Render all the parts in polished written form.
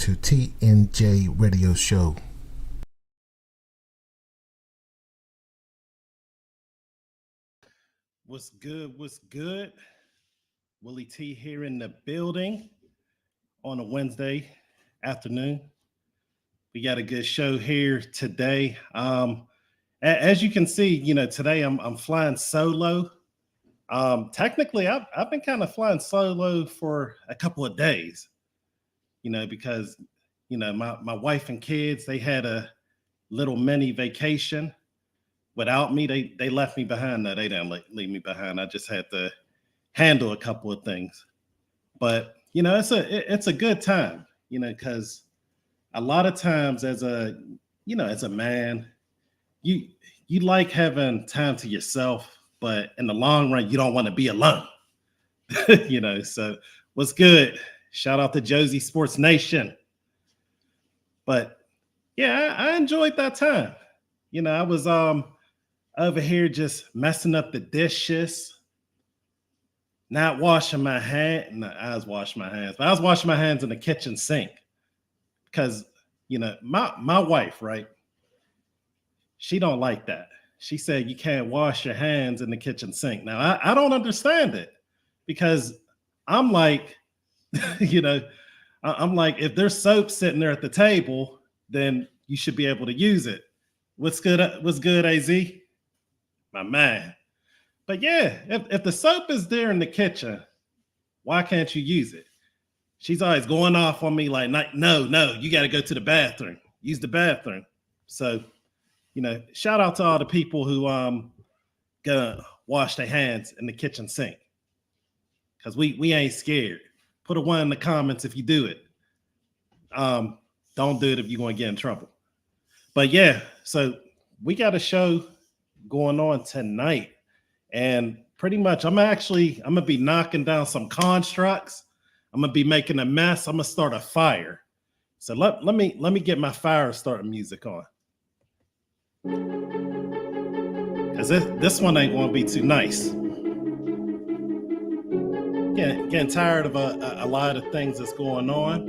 to TNJ Radio Show. What's good? What's good? Willie T here in the building on a Wednesday afternoon. We got a good show here today. As you can see, today I'm flying solo. Technically, I've been kind of flying solo for a couple of days, because my wife and kids, they had a little mini vacation without me. They left me behind. No, they didn't leave me behind. I just had to handle a couple of things, but it's a good time, because a lot of times as a man, you like having time to yourself, but in the long run, you don't want to be alone. So what's good? Shout out to Josie Sports Nation. But yeah, I enjoyed that time. I was over here just messing up the dishes, not washing my hands. No, I was washing my hands, but I was washing my hands in the kitchen sink because, my wife, right? She don't like that. She said you can't wash your hands in the kitchen sink. Now, I don't understand it because I'm like, I'm like, if there's soap sitting there at the table, then you should be able to use it. What's good, AZ? My man. But yeah, if the soap is there in the kitchen, why can't you use it? She's always going off on me like, no, you got to go to the bathroom. Use the bathroom. So, shout out to all the people who gonna wash their hands in the kitchen sink. Because we ain't scared. Put a 1 in the comments if you do it. Don't do it if you're going to get in trouble. But yeah, so we got a show going on tonight. And pretty much I'm going to be knocking down some constructs. I'm going to be making a mess. I'm going to start a fire. So let me get my fire starting music on. Because this one ain't going to be too nice. Getting tired of a lot of things that's going on.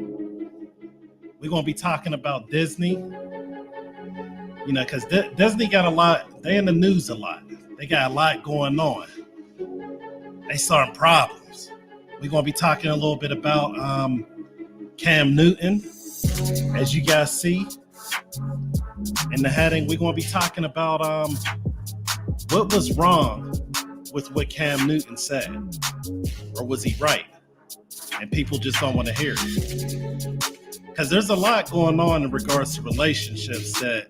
We're going to be talking about Disney. Because Disney got a lot. They in the news a lot. They got a lot going on. They starting problems. We're going to be talking a little bit about Cam Newton. As you guys see in the heading, we're going to be talking about what was wrong with what Cam Newton said. Or was he right? And people just don't want to hear it. Because there's a lot going on in regards to relationships that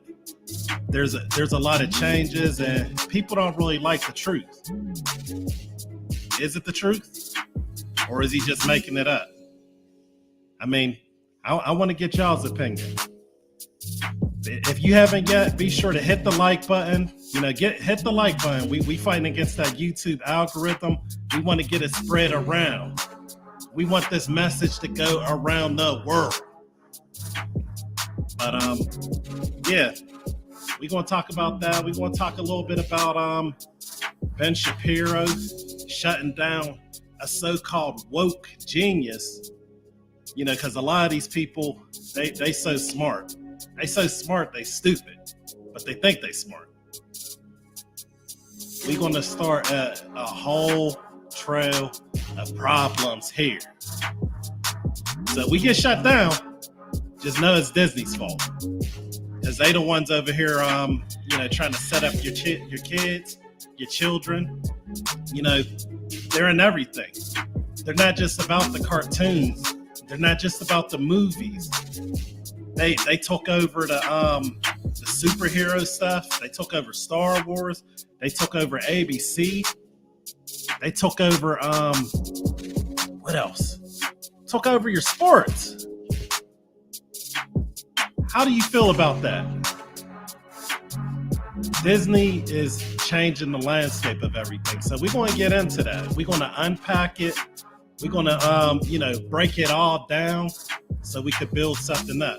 there's a lot of changes and people don't really like the truth. Is it the truth? Or is he just making it up? I mean, I want to get y'all's opinion. If you haven't yet, be sure to hit the like button. Hit the like button. We fighting against that YouTube algorithm. We want to get it spread around. We want this message to go around the world. But yeah, we're gonna talk about that. We're gonna talk a little bit about Ben Shapiro shutting down a so-called woke genius. Because a lot of these people, they so smart. They so smart, they stupid, but they think they smart. We're going to start a whole trail of problems here. So we get shut down, just know it's Disney's fault. Because they the ones over here, trying to set up your kids, your children. They're in everything. They're not just about the cartoons. They're not just about the movies. They took over the superhero stuff. They took over Star Wars. They took over ABC. They took over what else? Took over your sports. How do you feel about that? Disney is changing the landscape of everything. So we're going to get into that. We're going to unpack it. We're going to break it all down so we could build something up.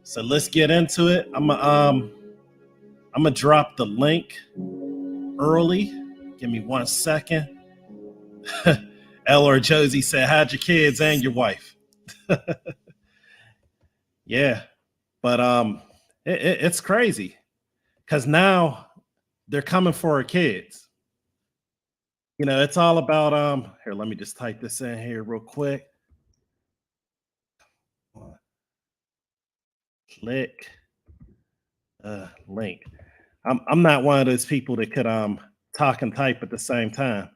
So let's get into it. I'm gonna drop the link early. Give me 1 second. L or Josie said, hide your kids and your wife. Yeah, but it's crazy because now they're coming for our kids. You know, it's all about here, let me just type this in here real quick. Click link. I'm not one of those people that could talk and type at the same time.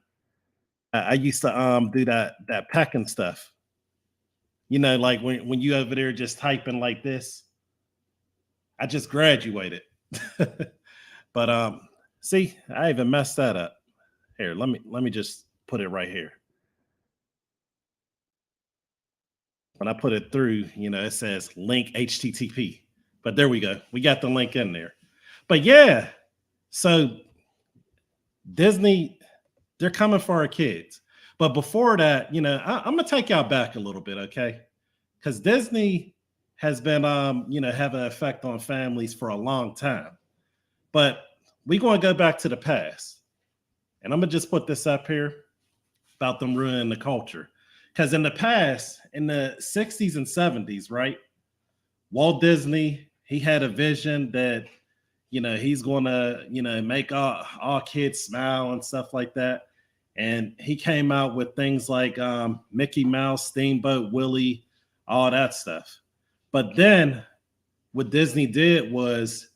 I used to do that pecking stuff. You know, like when you over there just typing like this. I just graduated. But see, I even messed that up. Here, let me just put it right here. When I put it through, you know, it says link HTTP. But there we go. We got the link in there. But yeah, so Disney, they're coming for our kids. But before that, you know, I'm gonna take y'all back a little bit, okay? Because Disney has been, you know, having an effect on families for a long time. But we're going to go back to the past, and I'm gonna just put this up here about them ruining the culture. Because in the past, in the 60s and 70s, right? Walt Disney, he had a vision that, you know, he's going to, you know, make all kids smile and stuff like that. And he came out with things like Mickey Mouse, Steamboat Willie, all that stuff. But then what Disney did was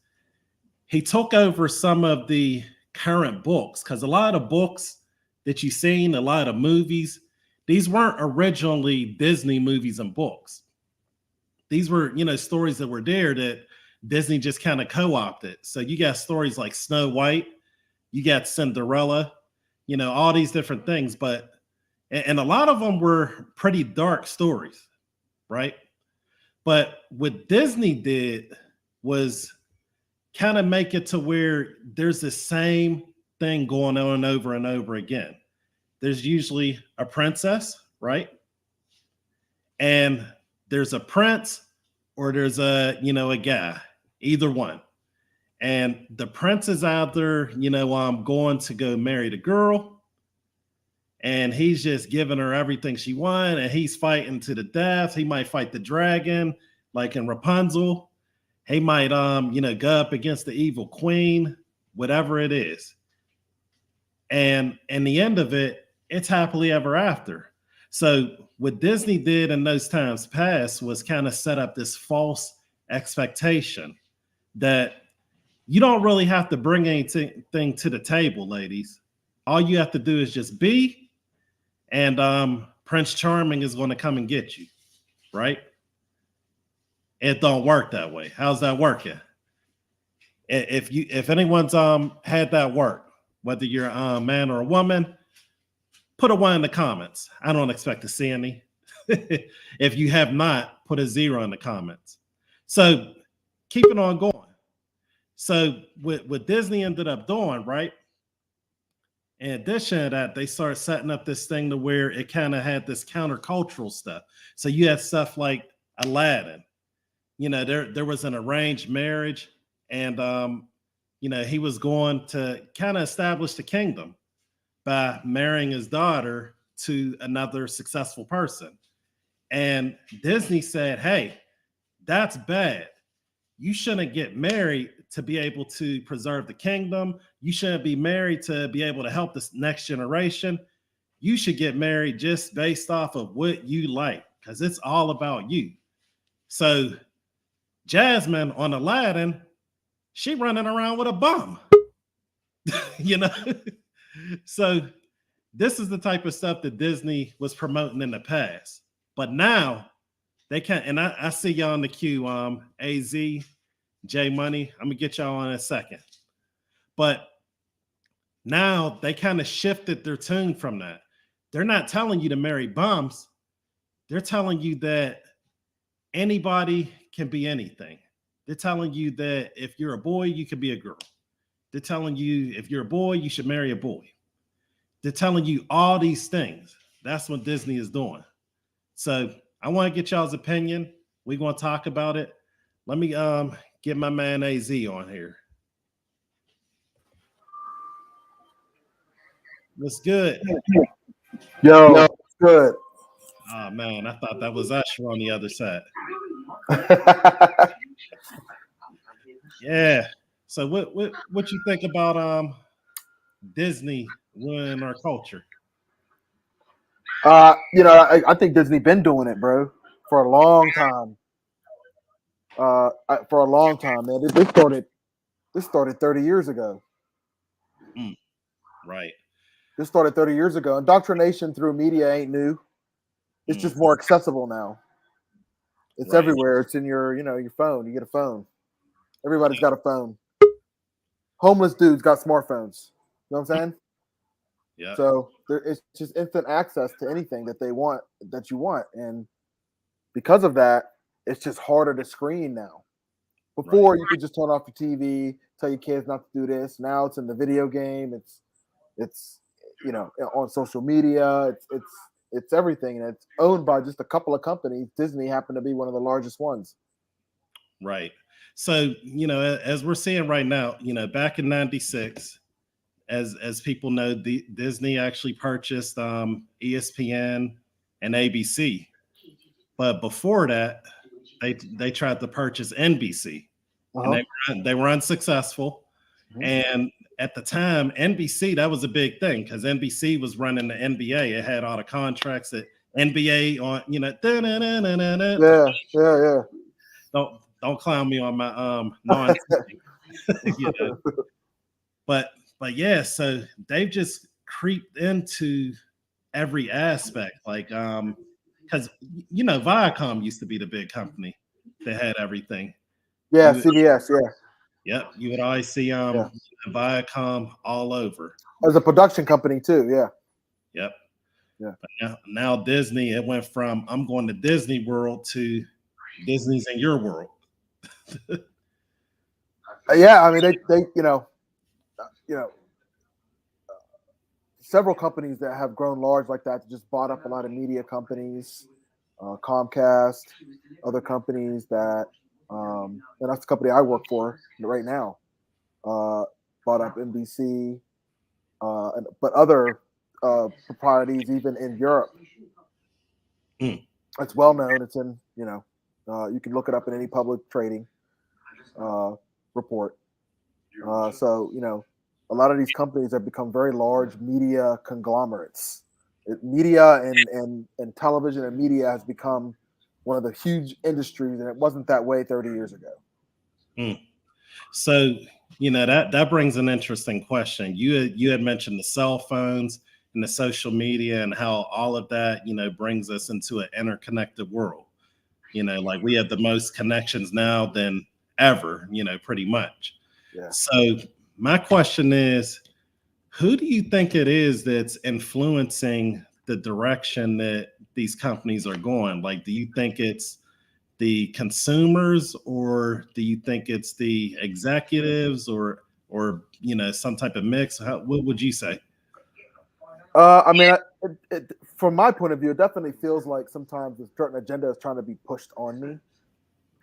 he took over some of the current books, because a lot of books that you've seen, a lot of movies, these weren't originally Disney movies and books. These were, you know, stories that were there that Disney just kind of co-opted. So you got stories like Snow White, you got Cinderella, you know, all these different things. But, and a lot of them were pretty dark stories, right? But what Disney did was kind of make it to where there's the same thing going on over and over again. There's usually a princess, right? And there's a prince, or there's a, you know, a guy, either one. And the prince is out there, you know, going to go marry the girl, and he's just giving her everything she wants, and he's fighting to the death. He might fight the dragon, like in Rapunzel. He might, you know, go up against the evil queen, whatever it is. And in the end of it, it's happily ever after. So what Disney did in those times past was kind of set up this false expectation that you don't really have to bring anything to the table, ladies. All you have to do is just be, and Prince Charming is going to come and get you, right? It don't work that way. How's that working? If anyone's had that work, whether you're a man or a woman, put a 1 in the comments. I don't expect to see any. If you have not, put a 0 in the comments. So keep it on going. So what Disney ended up doing, right? In addition to that, they started setting up this thing to where it kind of had this countercultural stuff. So you had stuff like Aladdin. You know, there was an arranged marriage, and you know, he was going to kind of establish the kingdom by marrying his daughter to another successful person. And Disney said, hey, that's bad. You shouldn't get married to be able to preserve the kingdom. You shouldn't be married to be able to help this next generation. You should get married just based off of what you like, because it's all about you. So Jasmine on Aladdin, she running around with a bum, you know? So this is the type of stuff that Disney was promoting in the past. But now they can't, and I see y'all in the queue, AZ, J Money. I'm gonna get y'all in a second. But now they kind of shifted their tune from that. They're not telling you to marry bums. They're telling you that anybody can be anything. They're telling you that if you're a boy, you can be a girl. They're telling you if you're a boy, you should marry a boy. They're telling you all these things. That's what Disney is doing. So I want to get y'all's opinion. We're going to talk about it. Let me get my man AZ on here. What's good? Yo, good. Oh man, I thought that was Usher on the other side. Yeah. So what you think about Disney ruining our culture? I think Disney been doing it, bro, for a long time. For a long time, man. This started 30 years ago. Right. This started 30 years ago. Indoctrination through media ain't new. It's just more accessible now. It's everywhere. It's in your phone. You get a phone. Everybody's got a phone. Homeless dudes got smartphones. You know what I'm saying? Yeah. So it's just instant access to anything that they want, that you want. And because of that, it's just harder to screen now. Before you could just turn off the TV, tell your kids not to do this. Now it's in the video game. It's on social media. It's everything, and it's owned by just a couple of companies. Disney happened to be one of the largest ones. Right. So, as we're seeing right now, back in '96, as people know, Disney actually purchased ESPN and ABC. But before that, they tried to purchase NBC, and they were unsuccessful. Mm-hmm. And at the time, NBC, that was a big thing because NBC was running the NBA. It had all the contracts that NBA on, Yeah. Don't clown me on my non. But yeah, so they've just creeped into every aspect, like because Viacom used to be the big company that had everything. Yeah, CBS, yeah. Yep, you would always see Viacom all over. As a production company too, yeah. Yep. Yeah. But now Disney, it went from I'm going to Disney World to Disney's in your world. Yeah, I mean they several companies that have grown large like that just bought up a lot of media companies, Comcast, other companies that, and that's the company I work for right now, bought up NBC, but other proprieties even in Europe. It's well known. It's in, you can look it up in any public trading report. So, a lot of these companies have become very large media conglomerates. Media and television and media has become one of the huge industries, and it wasn't that way 30 years ago. So, that brings an interesting question. You had mentioned the cell phones and the social media and how all of that, brings us into an interconnected world. Like we have the most connections now than ever, pretty much. Yeah. So my question is, who do you think it is that's influencing the direction that these companies are going? Like, do you think it's the consumers, or do you think it's the executives, or some type of mix? What would you say? I mean, from my point of view, it definitely feels like sometimes a certain agenda is trying to be pushed on me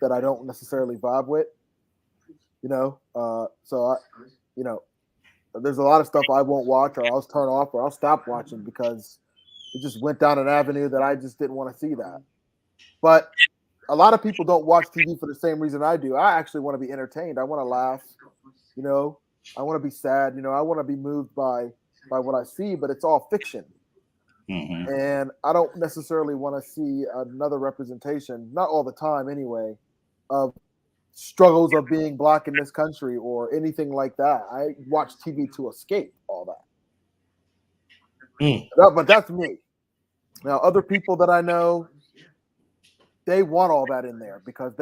that I don't necessarily vibe with. There's a lot of stuff I won't watch, or I'll turn off, or I'll stop watching because it just went down an avenue that I just didn't want to see that. But a lot of people don't watch TV for the same reason I do. I actually want to be entertained. I want to laugh. I want to be sad. I want to be moved by what I see, but it's all fiction. Mm-hmm. And I don't necessarily want to see another representation, not all the time anyway, of struggles of being Black in this country or anything like that. I watch TV to escape all that. But that's me. Now, other people that I know, they want all that in there because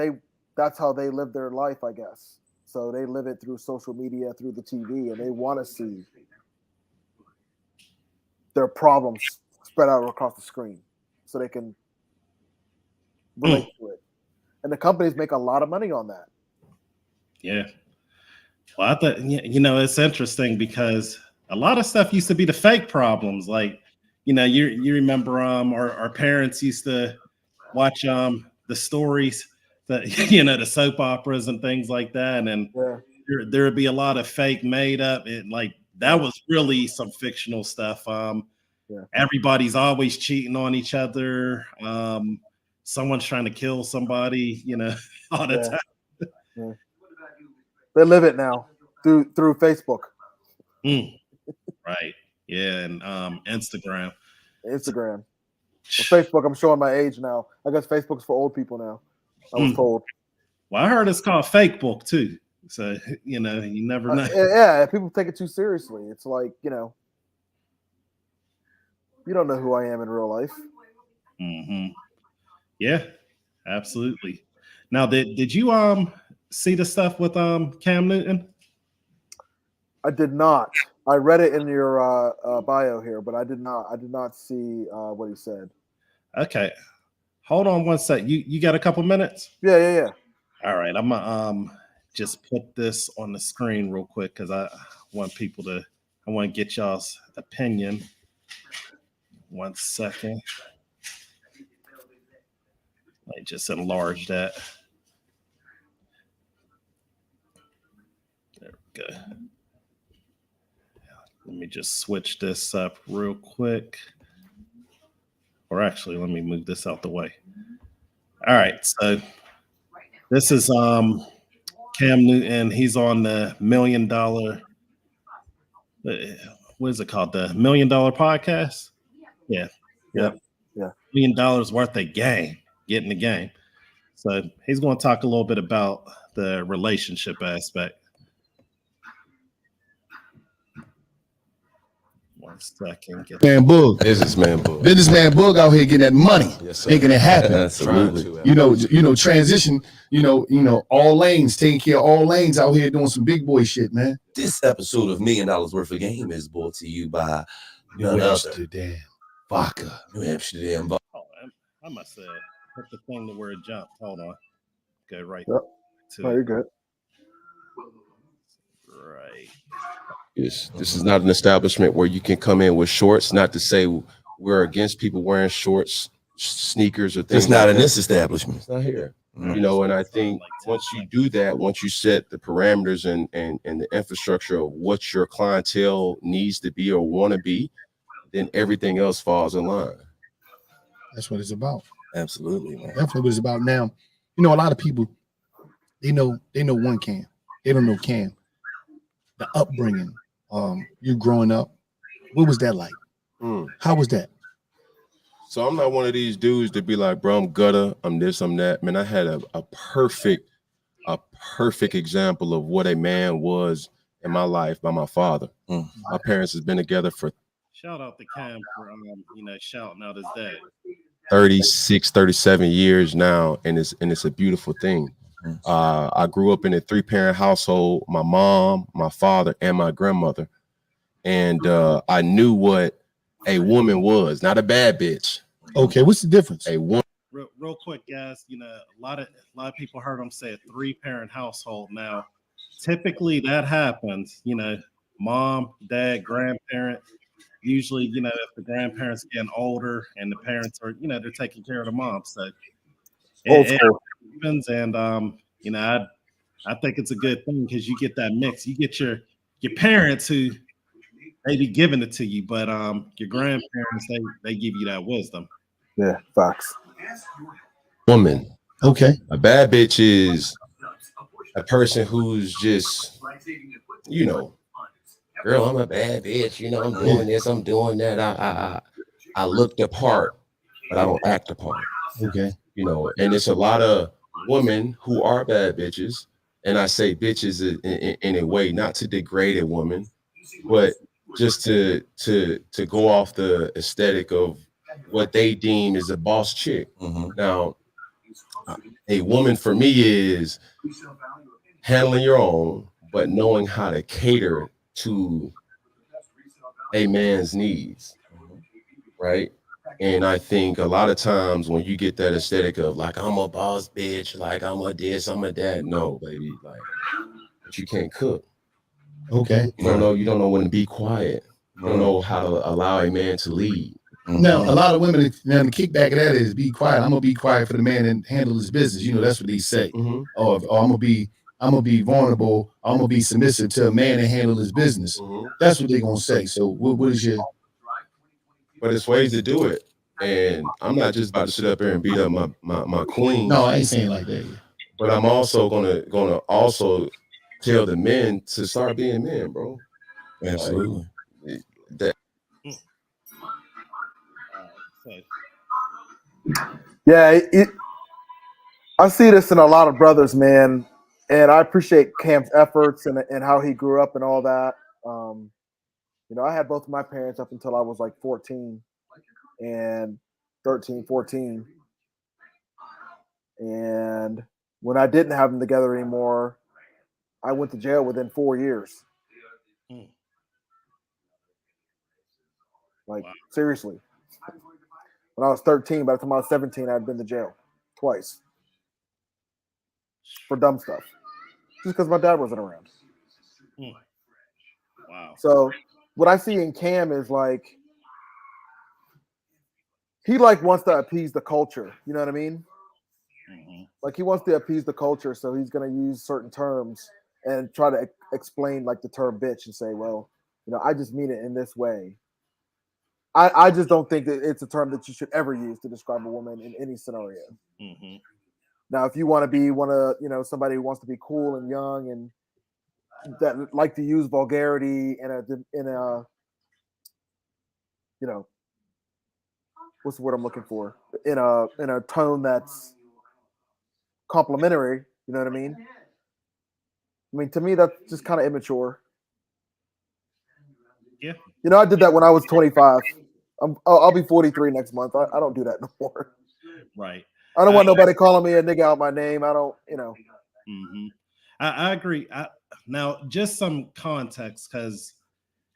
that's how they live their life, I guess. So they live it through social media, through the TV, and they want to see their problems spread out across the screen so they can relate to it. And the companies make a lot of money on that. Yeah. Well, I thought, it's interesting because a lot of stuff used to be the fake problems. Like, you remember our parents used to watch the stories that, the soap operas and things like that. And there would be a lot of fake made up. That was really some fictional stuff. everybody's always cheating on each other. Someone's trying to kill somebody, all the time. Yeah. They live it now through Facebook. Right. Yeah, and Instagram. Well, Facebook, I'm showing my age now. I guess Facebook's for old people now. I was told. Well, I heard it's called Fake Book too. So, you never know. Yeah, people take it too seriously. It's like, you don't know who I am in real life. Mm-hmm. Yeah, absolutely. Now, did you see the stuff with Cam Newton? I did not. I read it in your bio here, but I did not. I did not see what he said. Okay, hold on one sec. You got a couple minutes? Yeah. All right, I'm gonna just put this on the screen real quick because I want to get y'all's opinion. 1 second. Let me just enlarge that. There we go. Let me just switch this up real quick. Or actually, let me move this out the way. All right, so this is Cam Newton. He's on the $1 million. What is it called? The $1 Million Podcast? Yeah. $1 million worth of game. Getting the game. So he's going to talk a little bit about the relationship aspect. 1 second. Businessman Boog out here getting that money, making it happen. Absolutely. Transition. All lanes, taking care of all lanes out here doing some big boy shit, man. This episode of $1 Million Worth of Game is brought to you by New Amsterdam Vodka. New Amsterdam Vodka. Oh, I must have put the thing to where it jumped. Hold on. Go right. Yep. You're good. Right. This is not an establishment where you can come in with shorts. Not to say we're against people wearing shorts, sneakers, or things. It's not like in that. this establishment. It's not here. And I think once you do that, once you set the parameters and the infrastructure of what your clientele needs to be or want to be, then everything else falls in line. That's what it's about. Absolutely, man. Definitely what it's about now. A lot of people, they know one Cam. They don't know Cam. The upbringing, you growing up, what was that like? How was that? So I'm not one of these dudes to be like, bro, I'm gutter, I'm this, I'm that. Man, I had a perfect example of what a man was in my life by my father. My parents has been together for shout out to Cam for shouting out his dad. 36, 37 years now, and it's a beautiful thing. I grew up in a 3-parent household, my mom, my father, and my grandmother. And I knew what a woman was, not a bad bitch. Okay, what's the difference? A woman. Real quick, guys, a lot of people heard him say a 3-parent household. Now, typically that happens, mom, dad, grandparent. Usually, if the grandparents are getting older and the parents are, they're taking care of the mom. So it happens, and I think it's a good thing because you get that mix. You get your parents who they be giving it to you, but your grandparents they give you that wisdom. Yeah, facts. Woman. Okay. A bad bitch is a person who's just, girl, I'm a bad bitch. I'm doing this, I'm doing that. I look the part, but I don't act the part. Okay. And it's a lot of women who are bad bitches. And I say bitches in a way, not to degrade a woman, but just to go off the aesthetic of what they deem is a boss chick. Now, a woman for me is handling your own, but knowing how to cater to a man's needs, right? And I think a lot of times when you get that aesthetic of like, I'm a boss bitch, like I'm a this, I'm a that. No, baby, like, but you can't cook. Okay. You don't know when to be quiet. You don't know how to allow a man to lead. Now, a lot of women, now the kickback of that is be quiet. I'm gonna be quiet for the man and handle his business. That's what they say. Or I'm gonna be vulnerable. I'm gonna be submissive to a man and handle his business. That's what they're gonna say. So what is your but it's ways to do it. And I'm not just about to sit up here and beat up my queen. No, I ain't saying like that. But I'm also gonna also tell the men to start being men, bro. Absolutely. That Yeah, I see this in a lot of brothers, man, and I appreciate Cam's efforts and how he grew up and all that. I had both of my parents up until I was like 14 and 13, 14. And when I didn't have them together anymore, I went to jail within 4 years. Like, seriously. When I was 13, by the time I was 17, I'd been to jail twice for dumb stuff. Just because my dad wasn't around. Wow. So what I see in Cam is like, he like wants to appease the culture. You know what I mean? Mm-hmm. Like he wants to appease the culture, so he's going to use certain terms and try to explain like the term bitch and say, well, I just mean it in this way. I just don't think that it's a term that you should ever use to describe a woman in any scenario. Mm-hmm. Now, if you want to be somebody who wants to be cool and young and that like to use vulgarity in a what's the word I'm looking for? In a tone that's complimentary, you know what I mean? I mean, to me, that's just kind of immature. Yeah. I did that when I was 25. I'll be 43 next month. I don't do that no more. Right. I don't want nobody calling me a nigga out my name. I don't, Mm-hmm. I agree. Now, just some context, because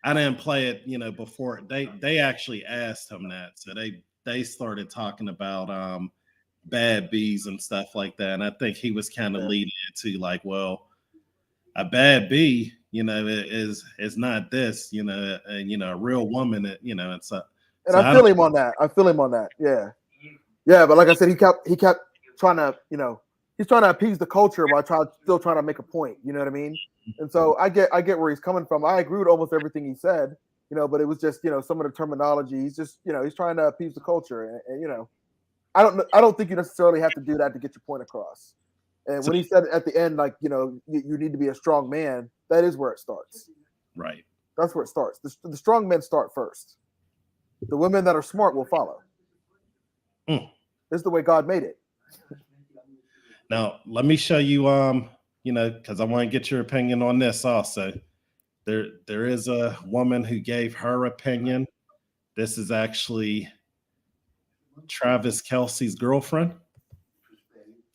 I didn't play it, before they actually asked him that. So they started talking about bad bees and stuff like that. And I think he was kind of leading it to like, well, a bad bee, is not this, and a real woman, it's a. And I feel him on that. Yeah. Yeah. But like I said, he kept trying to, he's trying to appease the culture while still trying to make a point. You know what I mean? And so I get where he's coming from. I agree with almost everything he said, but it was just, some of the terminology. He's just, he's trying to appease the culture. And I don't think you necessarily have to do that to get your point across. And when he said at the end, like, you need to be a strong man, that is where it starts. Right. That's where it starts. The strong men start first. The women that are smart will follow. This is the way God made it. Now, let me show you, because I want to get your opinion on this also. There is a woman who gave her opinion. This is actually Travis Kelce's girlfriend.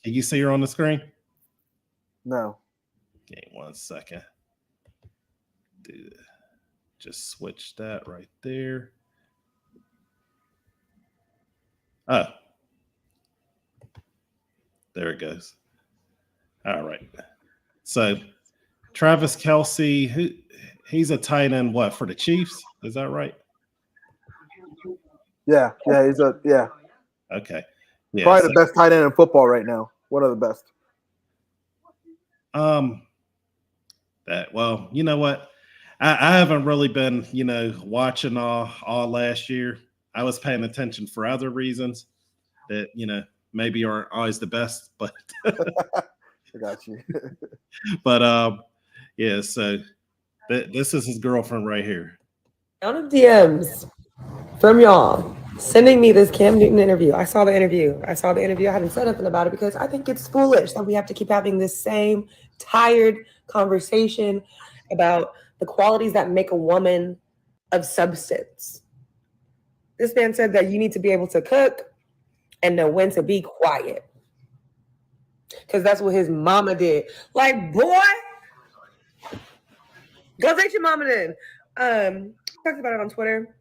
Can you see her on the screen? No. Okay, 1 second. Just switch that right there. Oh. There it goes. All right. So Travis Kelce, he's a tight end, for the Chiefs? Is that right? Yeah. Yeah. Okay. Yeah, probably the best tight end in football right now. One of the best. Well, you know what? I haven't really been, watching all last year. I was paying attention for other reasons that, maybe aren't always the best, but I got you. but yeah, so this is his girlfriend right here. Amount of DMs from y'all sending me this Cam Newton interview. I saw the interview. I hadn't said nothing about it because I think it's foolish that we have to keep having this same tired conversation about the qualities that make a woman of substance. This man said that you need to be able to cook and know when to be quiet. Because that's what his mama did. Like, boy, go take your mama then. Talked about it on Twitter.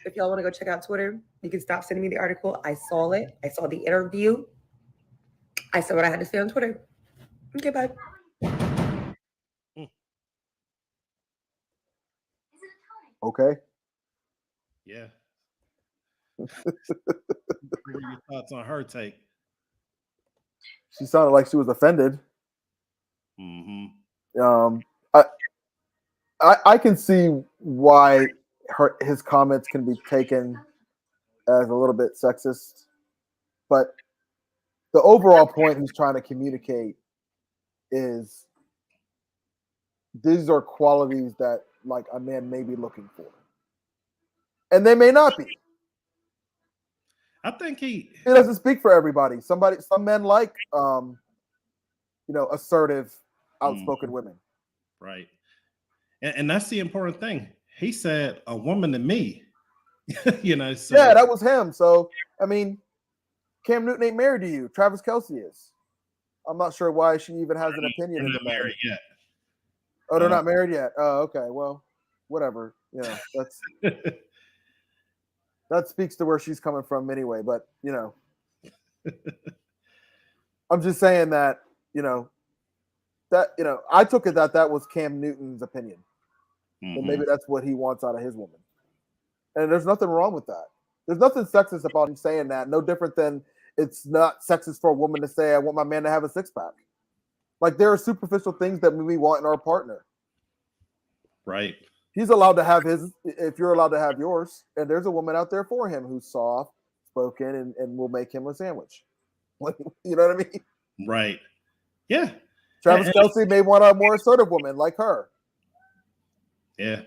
If y'all want to go check out Twitter, you can stop sending me the article. I saw it. I saw the interview. I said what I had to say on Twitter. Okay, bye. Okay. Yeah. What were your thoughts on her take? She sounded like she was offended. Mm-hmm. I can see why his comments can be taken as a little bit sexist, but the overall point he's trying to communicate is these are qualities that like a man may be looking for, and they may not be. I think He doesn't speak for everybody. Some men like assertive, outspoken women. Right. And that's the important thing. He said a woman to me. So yeah, that was him. So I mean, Cam Newton ain't married to you. Travis Kelce is. I'm not sure why she even has an opinion in the matter yet. Oh, they're not married yet. Oh, okay. Well, whatever. That's that speaks to where she's coming from anyway. But I'm just saying that I took it that was Cam Newton's opinion, and maybe that's what he wants out of his woman. And there's nothing wrong with that. There's nothing sexist about him saying that. No different than it's not sexist for a woman to say, "I want my man to have a six-pack." Like there are superficial things that we want in our partner. Right. He's allowed to have his if you're allowed to have yours. And there's a woman out there for him who's soft spoken and will make him a sandwich. You know what I mean? Right. Yeah. Travis Kelce may want a more assertive woman like her. Yeah.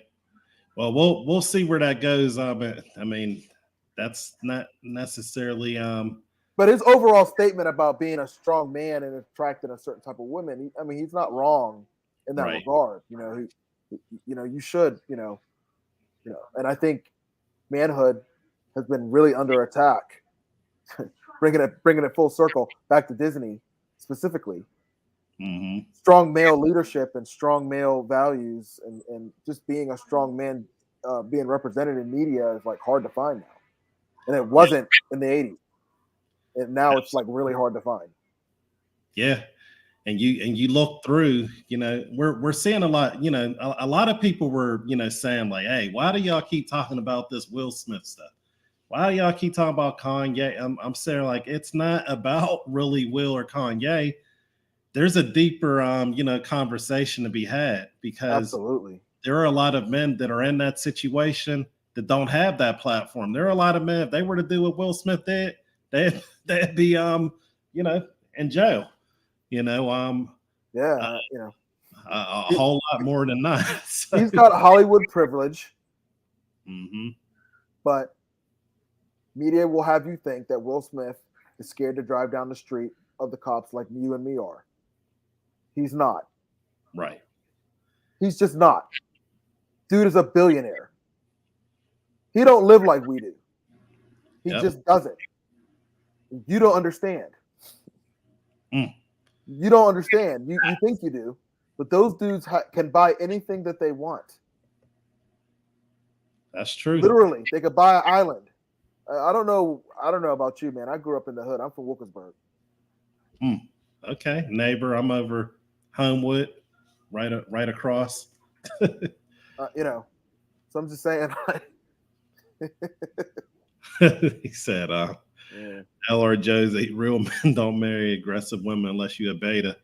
Well, we'll see where that goes. But I mean, that's not necessarily But his overall statement about being a strong man and attracting a certain type of woman, he's not wrong in that regard. You should, and I think manhood has been really under attack. bringing it full circle back to Disney specifically. Mm-hmm. Strong male leadership and strong male values and just being a strong man being represented in media is like hard to find now. And it wasn't in the 80s. And now it's like really hard to find. Yeah. And you look through, we're seeing a lot, a lot of people were, saying like, hey, why do y'all keep talking about this Will Smith stuff? Why do y'all keep talking about Kanye? I'm saying like, it's not about really Will or Kanye. There's a deeper, conversation to be had because absolutely there are a lot of men that are in that situation that don't have that platform. There are a lot of men, if they were to do what Will Smith did, they'd be, in jail. A whole lot more than that. So. He's got Hollywood privilege, but media will have you think that Will Smith is scared to drive down the street of the cops like you and me are. He's not. Right. He's just not. Dude is a billionaire. He don't live like we do. He just doesn't. You don't understand. You don't understand. You think you do, but those dudes can buy anything that they want. That's true. Literally, they could buy an island. I don't know about you, man. I grew up in the hood. I'm from Wilkinsburg. Okay, neighbor. I'm over Homewood, right across. So I'm just saying. He said, L.R. Josie, real men don't marry aggressive women unless you're a beta.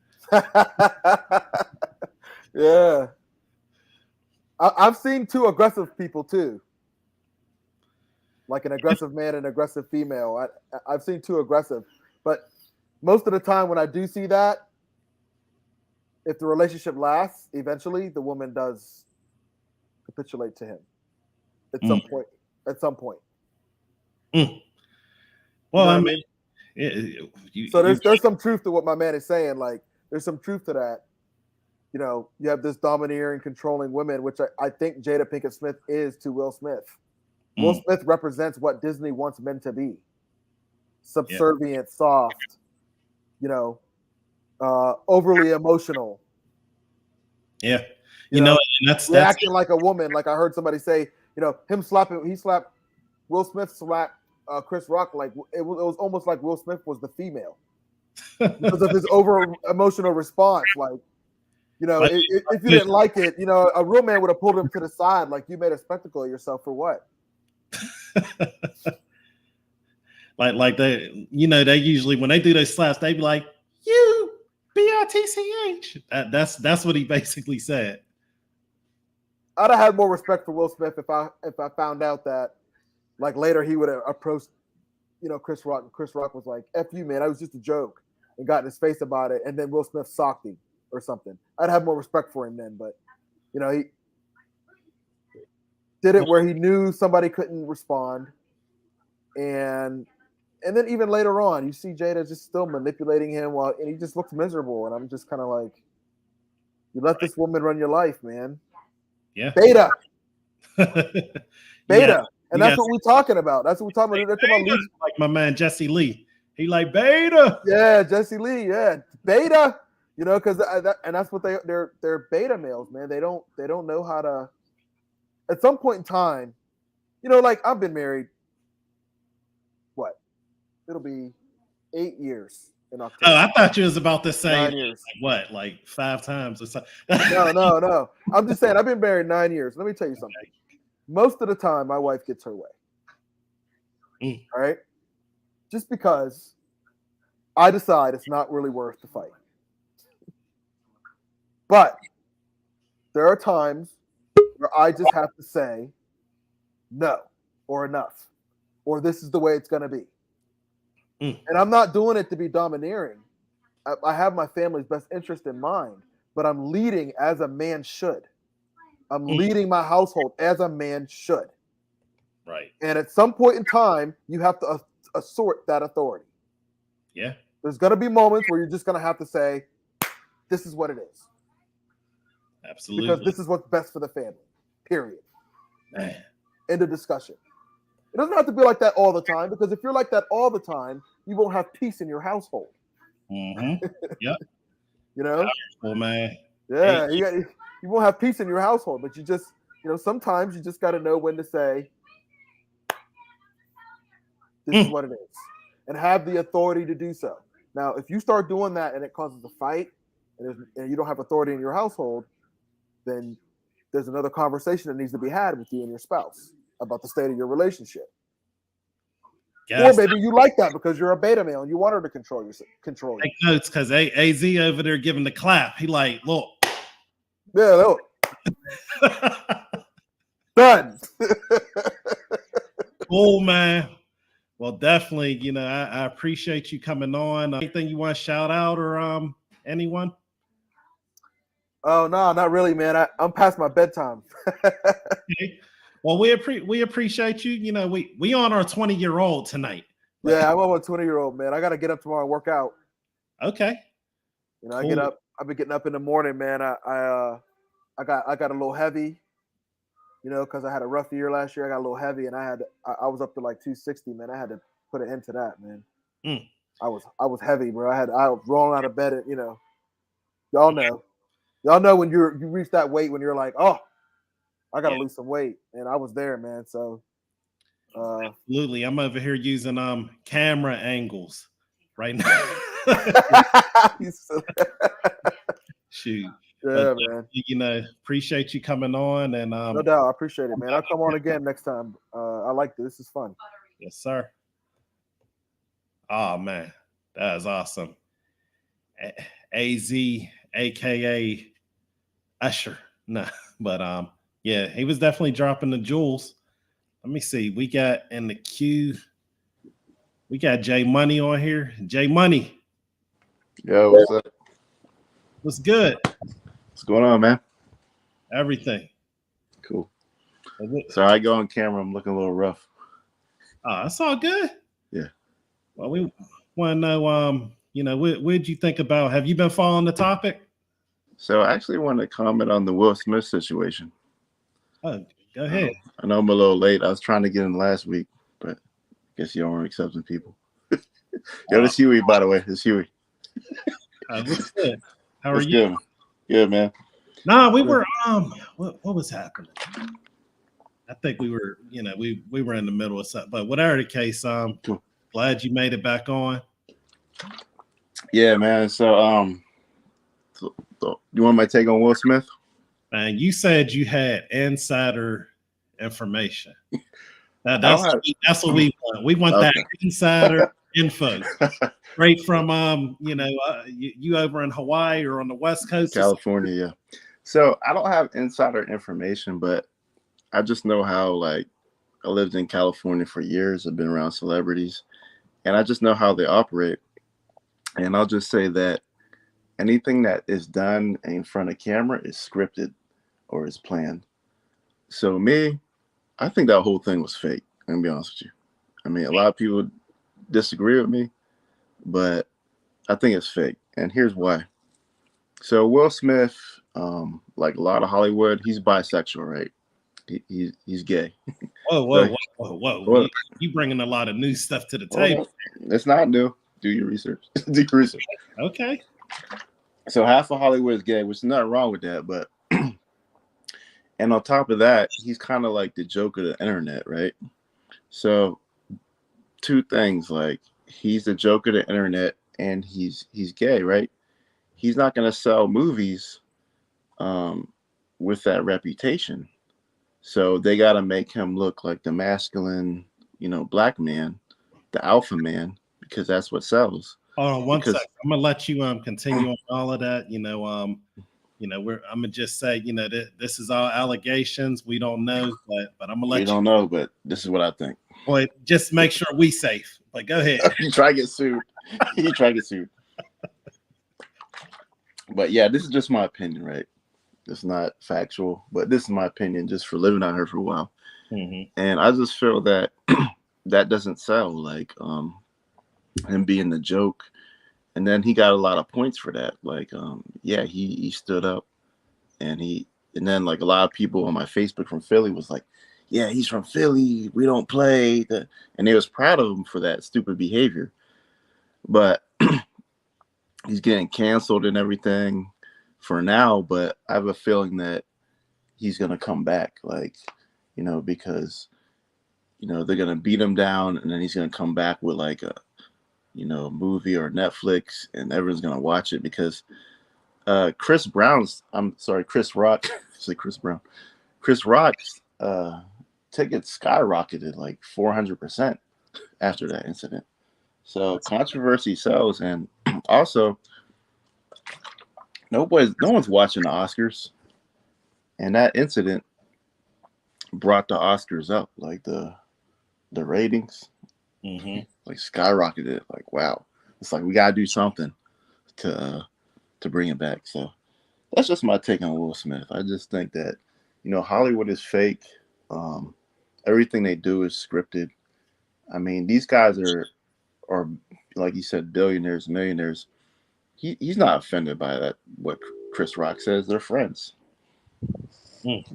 Yeah. I've seen two aggressive people too. Like an aggressive man and an aggressive female. I've seen two aggressive. But most of the time when I do see that, if the relationship lasts, eventually the woman does capitulate to him at some point. Well, I mean, there's some truth to what my man is saying. Like, there's some truth to that. You have this domineering, controlling women, which I think Jada Pinkett Smith is to Will Smith. Will Smith represents what Disney wants men to be: subservient, soft, overly emotional. Yeah, and that's acting like a woman. Like I heard somebody say, he slapped Will Smith slapped Chris Rock like it was almost like Will Smith was the female because of his over emotional response. Like, if you didn't like it, a real man would have pulled him to the side, like you made a spectacle of yourself for what? like they, they usually when they do those slaps, they be like, "You bitch." That's what he basically said. I'd have had more respect for Will Smith if I found out that like later he would have approached, Chris Rock, and Chris Rock was like, "F you, man, that was just a joke," and got in his face about it, and then Will Smith socked him or something. I'd have more respect for him then, but he did it where he knew somebody couldn't respond, and then even later on, you see Jada just still manipulating him and he just looks miserable, and I'm just kind of like, you let this woman run your life, man. Yeah. Beta. Yeah. And that's what we're talking about. That's what we're talking about. They're talking about like my man Jesse Lee. He like beta. Yeah, Jesse Lee. Yeah, beta. Because that's what they're beta males, man. They don't know how to. At some point in time, like I've been married. What? It'll be 8 years in October. Oh, I thought you was about to say 9 years. What, like 5 times or something? No. I'm just saying I've been married 9 years. Let me tell you something. Most of the time, my wife gets her way. All right? Just because I decide it's not really worth the fight. But there are times where I just have to say no or enough or this is the way it's going to be. And I'm not doing it to be domineering. I have my family's best interest in mind, but I'm leading as a man should. I'm leading my household as a man should. Right. And at some point in time, you have to assert that authority. Yeah. There's going to be moments where you're just going to have to say, this is what it is. Absolutely. Because this is what's best for the family. Period. Man. End of discussion. It doesn't have to be like that all the time, because if you're like that all the time, you won't have peace in your household. Mm-hmm. Yep. Oh, man. Yeah, you won't have peace in your household, but you just, sometimes you just got to know when to say, this is what it is, and have the authority to do so. Now, if you start doing that and it causes a fight, and you don't have authority in your household, then there's another conversation that needs to be had with you and your spouse about the state of your relationship. Or maybe you like that because you're a beta male and you want her to control you. Take notes, because AZ over there giving the clap. He like, look. Yeah, look. Done. Cool, man. Well, definitely, I appreciate you coming on. Anything you want to shout out or anyone? Oh, no, not really, man. I'm past my bedtime. Okay. Well, we appreciate you. We on our 20-year-old tonight. Yeah, I'm on a 20-year-old, man. I got to get up tomorrow and work out. Okay. I get up. I've been getting up in the morning, man. I got a little heavy, because I had a rough year last year. I got a little heavy, and I was up to like 260, man. I had to put an end to that, man. I was heavy, bro. I was rolling out of bed, y'all know when you reach that weight when you're like, oh, I gotta lose some weight, and I was there, man. So absolutely, I'm over here using camera angles right now. Shoot. Yeah, but, man. Appreciate you coming on, and no doubt, I appreciate it, man. I'll come on again next time. I like this. This is fun. Yes, sir. Oh man, that is awesome. AZ, aka Usher. Nah, but yeah, he was definitely dropping the jewels. Let me see. We got in the queue. We got J Money on here. J Money. Yo, what's up? What's good? What's going on, man? Everything. Cool. Sorry, I go on camera. I'm looking a little rough. Oh, that's all good. Yeah. Well, we want to know, what'd you think about? Have you been following the topic? So I actually want to comment on the Will Smith situation. Oh, go ahead. I know I'm a little late. I was trying to get in last week, but I guess you aren't accepting people. Yo, this Huey, by the way. This Huey. What's good? How are you? Good? Good, man. Nah, we were what was happening? I think we were, we were in the middle of something, but whatever the case, cool. Glad you made it back on. Yeah, man. So you want my take on Will Smith? Man, you said you had insider information. That's what we want. We want that insider info. Straight from you over in Hawaii or on the West Coast, California. Yeah. So I don't have insider information, but I just know how I lived in California for years. I've been around celebrities, and I just know how they operate. And I'll just say that anything that is done in front of camera is scripted or is planned. So me, I think that whole thing was fake. I'm gonna be honest with you. I mean, a lot of people disagree with me, but I think it's fake. And here's why. So Will Smith, like a lot of Hollywood, he's bisexual, right? He's gay. Whoa. You bringing a lot of new stuff to the table. It's not new. Do your research. Do your research. Okay. So half of Hollywood is gay, which is nothing wrong with that, but and on top of that, he's kind of like the joke of the internet, right? So two things, like he's the joke of the internet and he's gay, right? He's not going to sell movies with that reputation. So they got to make him look like the masculine, black man, the alpha man, because that's what sells. Hold on one second. I'm gonna let you continue on all of that. I'm gonna just say, this is all allegations. We don't know, but I'm gonna let you. We don't know, but this is what I think. Boy, just make sure we safe. But go ahead. You try to get sued. You try to get sued. But yeah, this is just my opinion, right? It's not factual, but this is my opinion just for living out here for a while. Mm-hmm. And I just feel that that doesn't sell, like him being the joke. And then he got a lot of points for that. Like, he stood up and then like a lot of people on my Facebook from Philly was like, yeah, he's from Philly. We don't play. And they was proud of him for that stupid behavior. But he's getting canceled and everything for now. But I have a feeling that he's going to come back, because, they're going to beat him down and then he's going to come back with like a, movie or Netflix, and everyone's gonna watch it because Chris Rock's tickets skyrocketed like 400% after that incident. So controversy sells, and also no one's watching the Oscars, and that incident brought the Oscars up, like the ratings. Mm-hmm. Like skyrocketed. Like, wow, it's like we gotta do something to bring it back. So that's just my take on Will Smith. I just think that Hollywood is fake. Everything they do is scripted. I mean, these guys are like you said, billionaires, millionaires. He's not offended by that. What Chris Rock says, they're friends.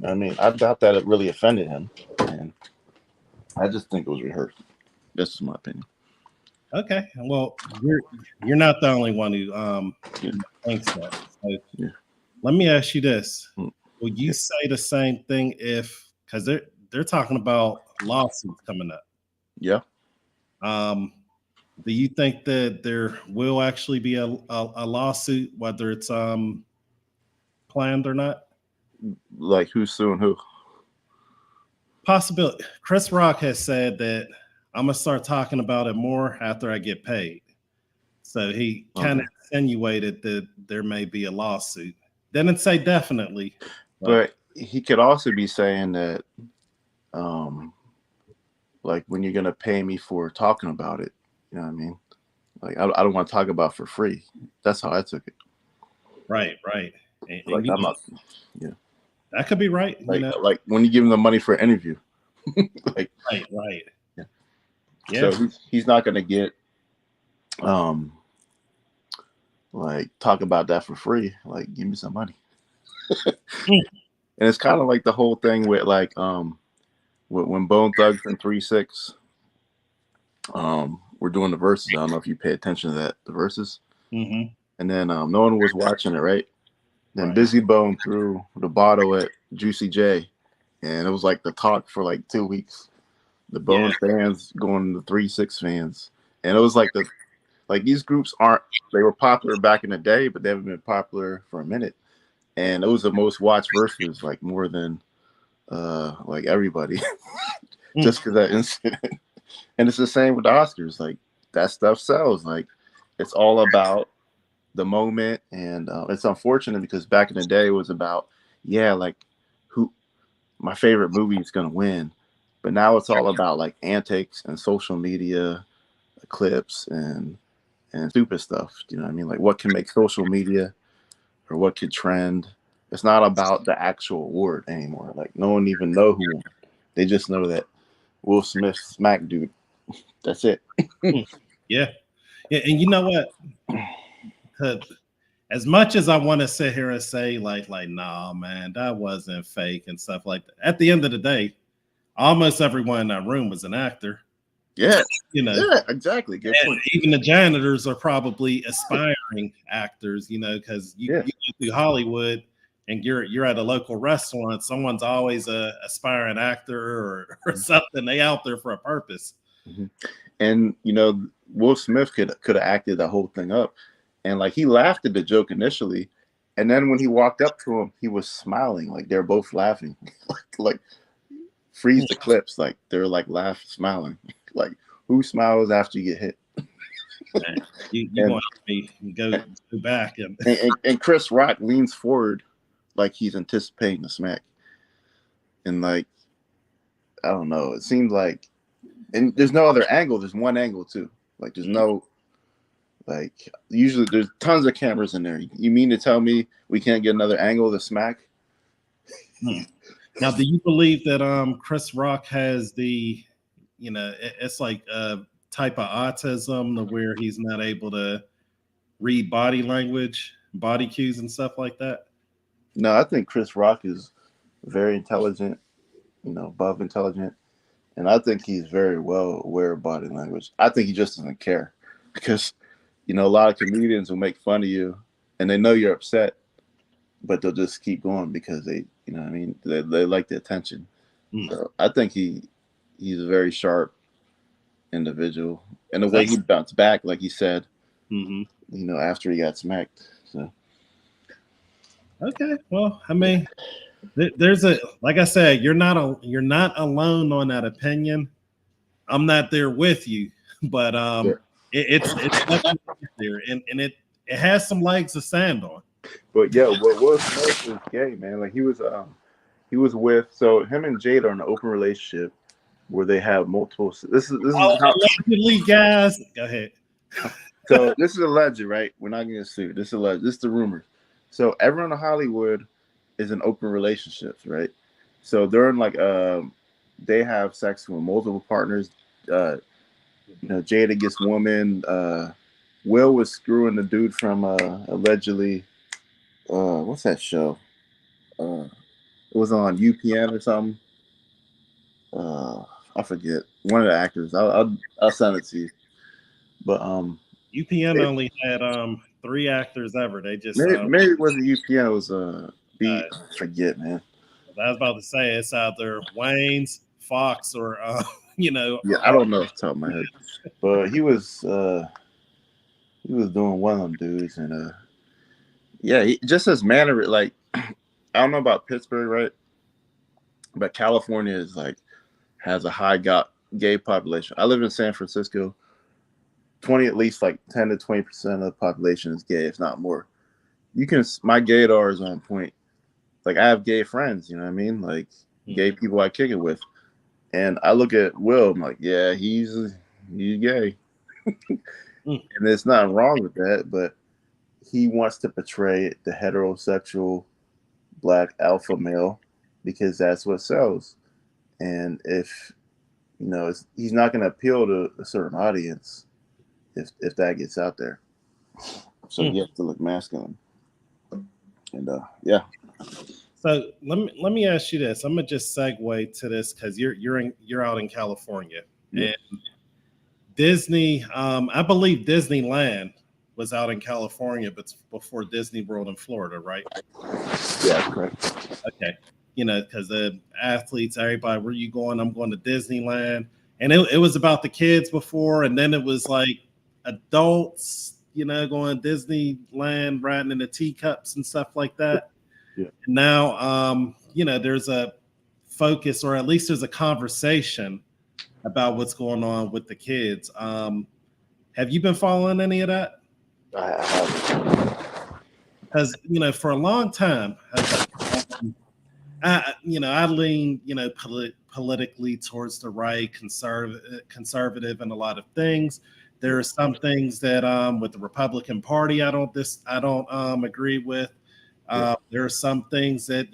I mean, I doubt that it really offended him, and I just think it was rehearsed. That's just my opinion. Okay, well, you're not the only one who thinks that. So let me ask you this: will you say the same thing because they're talking about lawsuits coming up? Yeah. Do you think that there will actually be a lawsuit, whether it's planned or not? Like who's suing who? Possibility. Chris Rock has said that I'm gonna start talking about it more after I get paid. So he kind of insinuated that there may be a lawsuit. Didn't say definitely, but he could also be saying that, like when you're gonna pay me for talking about it. You know what I mean? Like I don't want to talk about it for free. That's how I took it. Right. And like I'm not. Yeah. That could be right. Like when you give him the money for an interview. Like right. Yeah. So he's not gonna get like talk about that for free. Like give me some money. And it's kind of like the whole thing with like when Bone Thugs and 3-6 we're doing the verses. I don't know if you pay attention to that, the verses. Mm-hmm. And then no one was watching it, right? Then Busy Bone threw the bottle at Juicy J, and it was like the talk for like 2 weeks. The Bone fans going to 3-6 fans, and it was like these groups they were popular back in the day, but they haven't been popular for a minute. And it was the most watched verses, like more than like everybody, just because that incident. And it's the same with the Oscars. Like that stuff sells. Like it's all about the moment, and it's unfortunate because back in the day it was about like who my favorite movie is gonna win, But now it's all about like antics and social media clips and stupid stuff. You know what I mean? Like what can make social media or what could trend. It's not about the actual award anymore. Like no one even know who won. They just know that Will Smith smacked dude. That's it. Yeah. And you know what? As much as I want to sit here and say like, nah, man, that wasn't fake and stuff like that. At the end of the day, almost everyone in that room was an actor. Yeah. You know. Yeah, exactly. Good point. Even the janitors are probably aspiring actors, you know, because you go through Hollywood and you're at a local restaurant, someone's always a aspiring actor or something. They out there for a purpose. Mm-hmm. And you know, Will Smith could have acted the whole thing up, and like he laughed at the joke initially, and then when he walked up to him, he was smiling, like they're both laughing, like freeze the clips, like they're like smiling, like who smiles after you get hit? You want me to go back and Chris Rock leans forward like he's anticipating the smack, and like I don't know, it seems like. And there's no other angle. There's one angle too. Like there's no, like usually there's tons of cameras in there. You mean to tell me we can't get another angle of the smack? Now, do you believe that Chris Rock has the, you know, it's like a type of autism to where he's not able to read body language, body cues, and stuff like that? No, I think Chris Rock is very intelligent. You know, above intelligent. And I think he's very well aware of body language. I think he just doesn't care because, you know, a lot of comedians will make fun of you and they know you're upset, but they'll just keep going because they, you know what I mean? They like the attention. So I think he's a very sharp individual. And the way he bounced back, like he said, you know, after he got smacked. So. Okay. Well, I mean, there's like I said, you're not alone on that opinion. I'm not there with you, but it's definitely there, and it has some legs to stand on. But yeah, what Will Smith is gay, man. Like he was with, so him and Jade are in an open relationship where they have multiple. This is how allegedly, guys. Go ahead. So this is alleged, right? We're not getting sued. This is alleged. This is the rumor. So everyone in Hollywood is in open relationships, right? So they're in like they have sex with multiple partners. You know, Jada gets woman. Will was screwing the dude from allegedly what's that show? It was on UPN or something. I forget. One of the actors. I'll send it to you. But UPN only had 3 actors ever. They just maybe it wasn't UPN. It was I forget, man. I was about to say it's either Wayne's, Fox, or you know. Yeah, I don't know off the top of my head, but he was doing one of them dudes, and yeah, he just his manner. Like I don't know about Pittsburgh, right? But California is like has a high gay population. I live in San Francisco. At least like 10 to 20% of the population is gay, if not more. My gaydar is on point. Like I have gay friends, you know what I mean? Like gay people I kick it with. And I look at Will, I'm like, yeah, he's gay. And there's nothing wrong with that, but he wants to portray the heterosexual black alpha male because that's what sells. And if, you know, he's not going to appeal to a certain audience if that gets out there. So you have to look masculine. And yeah. So let me ask you this. I'm gonna just segue to this because you're out in California, and Disney. I believe Disneyland was out in California, but before Disney World in Florida, right? Yeah, correct. Okay, you know, because the athletes, everybody, where you going? I'm going to Disneyland, and it was about the kids before, and then it was like adults, you know, going to Disneyland, riding in the teacups and stuff like that. Yeah. Now, you know, there's a focus, or at least there's a conversation about what's going on with the kids. Have you been following any of that? I haven't. Because, you know, for a long time, I lean, politically towards the right, conservative in a lot of things. There are some things that with the Republican Party I don't agree with. There are some things that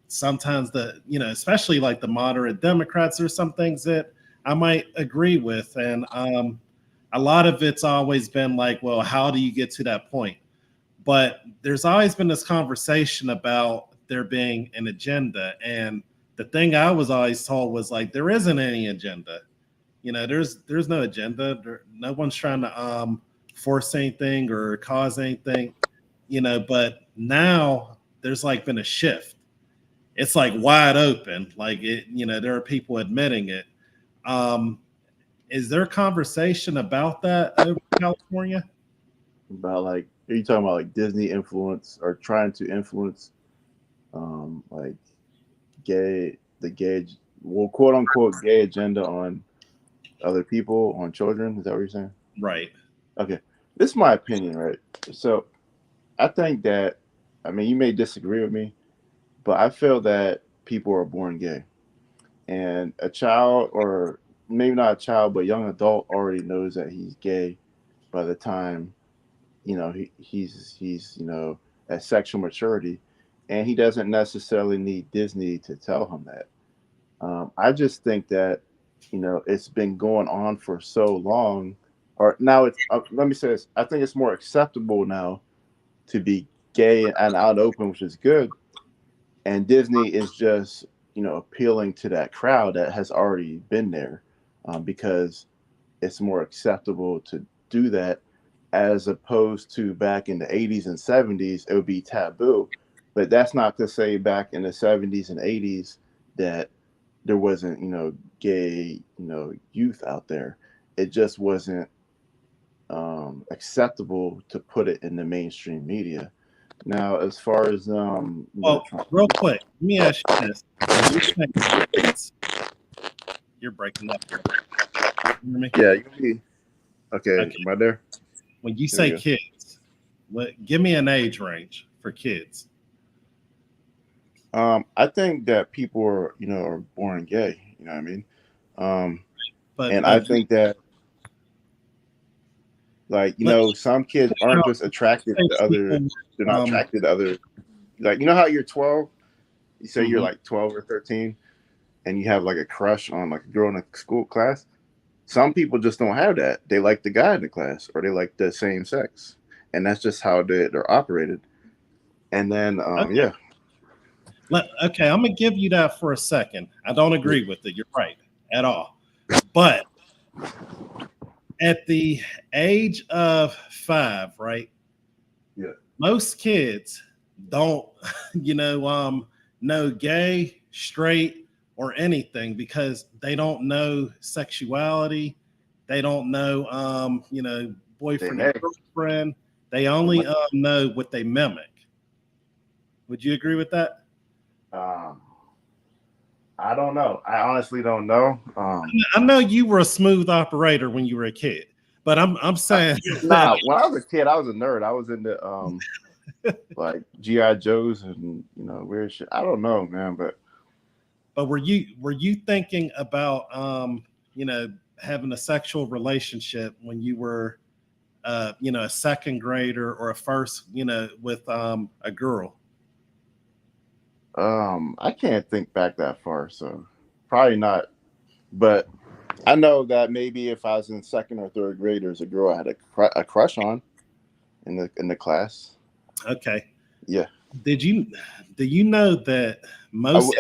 sometimes especially like the moderate Democrats, there's some things that I might agree with, and a lot of it's always been like, well, how do you get to that point? But there's always been this conversation about there being an agenda, and the thing I was always told was like, there isn't any agenda. There's no agenda. No one's trying to force anything or cause anything. But now there's like been a shift. It's like wide open. Like there are people admitting it. Is there a conversation about that over in California? About like, are you talking about like Disney influence or trying to influence like gay, well, quote unquote gay agenda on other people, on children? Is that what you're saying? Right. Okay. This is my opinion, right? So I think that, I mean, you may disagree with me, but I feel that people are born gay. And a child, or maybe not a child, but a young adult already knows that he's gay by the time, he's at sexual maturity. And he doesn't necessarily need Disney to tell him that. I just think that, it's been going on for so long, or now it's, let me say this, I think it's more acceptable now to be gay and out open, which is good. And Disney is just, appealing to that crowd that has already been there, because it's more acceptable to do that, as opposed to back in the 80s and 70s, it would be taboo. But that's not to say back in the 70s and 80s that there wasn't, gay, youth out there. It just wasn't acceptable to put it in the mainstream media. Now, as far as real quick, let me ask you this: you're breaking up. You hear me? Yeah, okay. Am I there? When you say kids, give me an age range for kids. I think that people are born gay. You know what I mean? But I think that, like, some kids aren't just attracted to other. They're not attracted to other. Like, how you're 12. You say you're like 12 or 13, and you have like a crush on like a girl in a school class. Some people just don't have that. They like the guy in the class, or they like the same sex, and that's just how they're operated. And then, Okay, I'm gonna give you that for a second. I don't agree with it. You're right at all, but at the age of 5, right? Yeah. Most kids don't, know gay, straight, or anything, because they don't know sexuality. They don't know, boyfriend and girlfriend. They only know what they mimic. Would you agree with that? I don't know. I honestly don't know. I know you were a smooth operator when you were a kid, but I'm saying nah. When I was a kid, I was a nerd. I was into like GI Joes and weird shit. I don't know, man, but were you thinking about having a sexual relationship when you were a second grader or a first with a girl? I can't think back that far, so probably not. But I know that maybe if I was in second or third grade, there's a girl I had a crush on in the class. Okay. Yeah. Do you know that most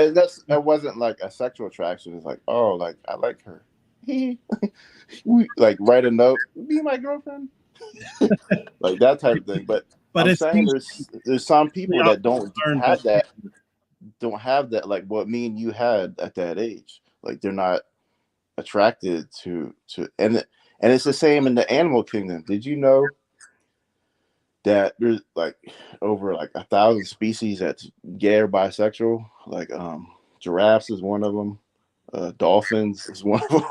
that wasn't like a sexual attraction? It's like, oh, like I like her. Like write a note, be my girlfriend. Like that type of thing. But I'm saying there's some people that don't have that, like what me and you had at that age. Like they're not attracted to and it's the same in the animal kingdom. Did you know that there's like over like 1,000 species that's gay or bisexual? Like giraffes is one of them, dolphins is one of them.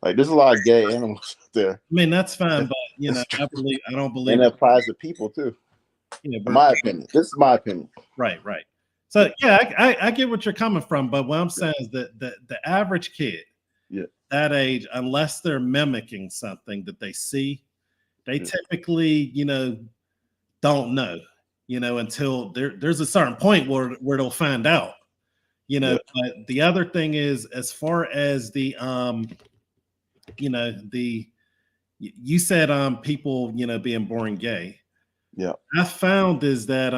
Like there's a lot of gay animals out there. I mean, that's fine, but I don't believe and it applies to people too. In my opinion. This is my opinion. Right. So yeah, I get what you're coming from, but what I'm saying is that the average kid, that age, unless they're mimicking something that they see, they typically, don't know, until there's a certain point where they'll find out, But the other thing is, as far as the you said people, being born gay. Yeah. I found is that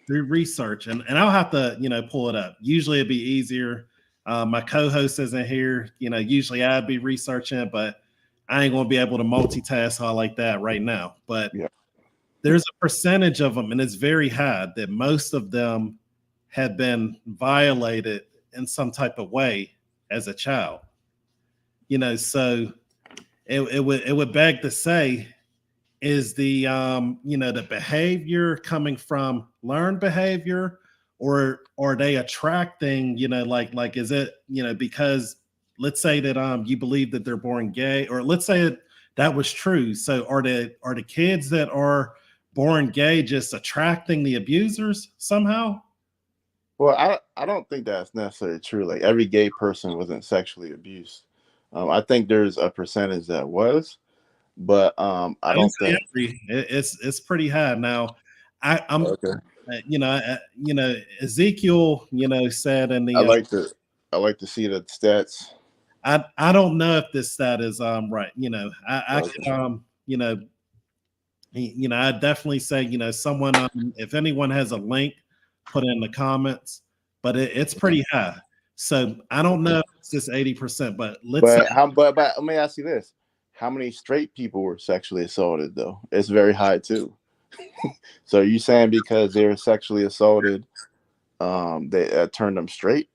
through research, and I'll have to, pull it up. Usually it'd be easier. My co-host isn't here. Usually I'd be researching it, but I ain't gonna be able to multitask all like that right now. But there's a percentage of them, and it's very high, that most of them have been violated in some type of way as a child. So it would beg to say, is the the behavior coming from learned behavior, or are they attracting, like is it, because let's say that you believe that they're born gay, or let's say that was true. So are the kids that are born gay just attracting the abusers somehow? Well, I don't think that's necessarily true. Like every gay person wasn't sexually abused. I think there's a percentage that was, but I don't think it's pretty high. Now, I'm okay. Ezekiel, said in the I like to see the stats. I don't know if this stat is right. I could I definitely say, someone if anyone has a link, put it in the comments, but it's pretty high. So I don't know if it's just 80%, but but let me ask you this. How many straight people were sexually assaulted though? It's very high too. So are you saying because they were sexually assaulted, they turned them straight?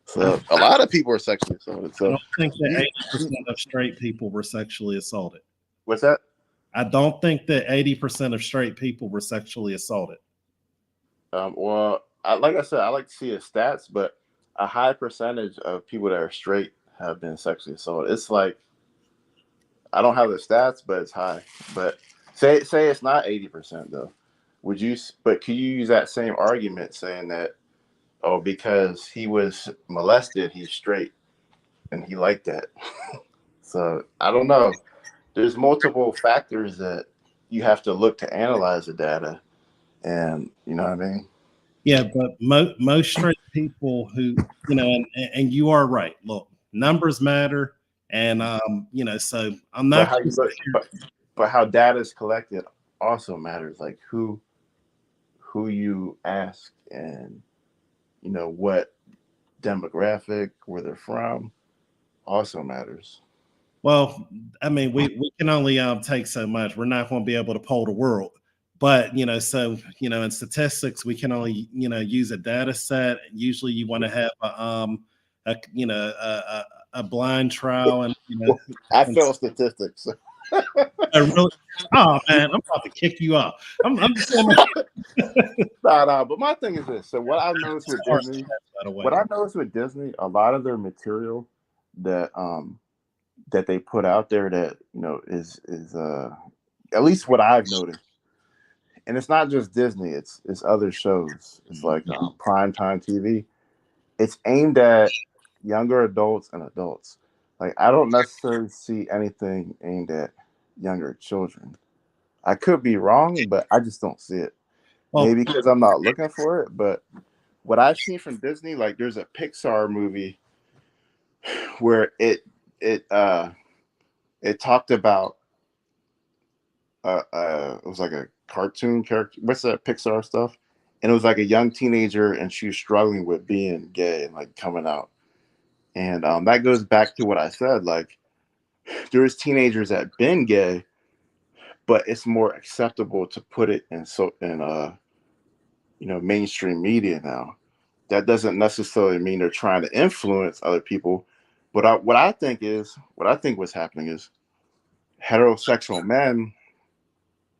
So a lot of people are sexually assaulted. So I don't think that 80% of straight people were sexually assaulted. What's that? I don't think that 80% of straight people were sexually assaulted. Well, like I said, I like to see the stats, but a high percentage of people that are straight have been sexually assaulted. It's like, I don't have the stats, but it's high. But say it's not 80% though. But could you use that same argument saying that, oh, because he was molested, he's straight and he liked that? So I don't know. There's multiple factors that you have to look to analyze the data, and you know what I mean? Yeah, but most straight people who, and you are right. Look, numbers matter, and so I'm not. But how data is collected also matters. Like who you ask, and what demographic, where they're from, also matters. Well, I mean, we can only take so much. We're not going to be able to poll the world, but so in statistics, we can only use a data set. Usually, you want to have a blind trial, and I fail statistics. Really, oh man, I'm about to kick you off. I'm just nah, but my thing is this. So what I've noticed with Disney, a lot of their material that they put out there that is at least what I've noticed, and it's not just Disney, it's other shows. It's like primetime TV. It's aimed at younger adults and adults. Like I don't necessarily see anything aimed at younger children. I could be wrong, but I just don't see it. Maybe because I'm not looking for it, but what I've seen from Disney, like there's a Pixar movie where it talked about it was like a cartoon character. What's that Pixar stuff? And it was like a young teenager, and she was struggling with being gay and like coming out. And that goes back to what I said. Like there's teenagers that been gay, but it's more acceptable to put it in mainstream media now. That doesn't necessarily mean they're trying to influence other people. But what I think what's happening is heterosexual men,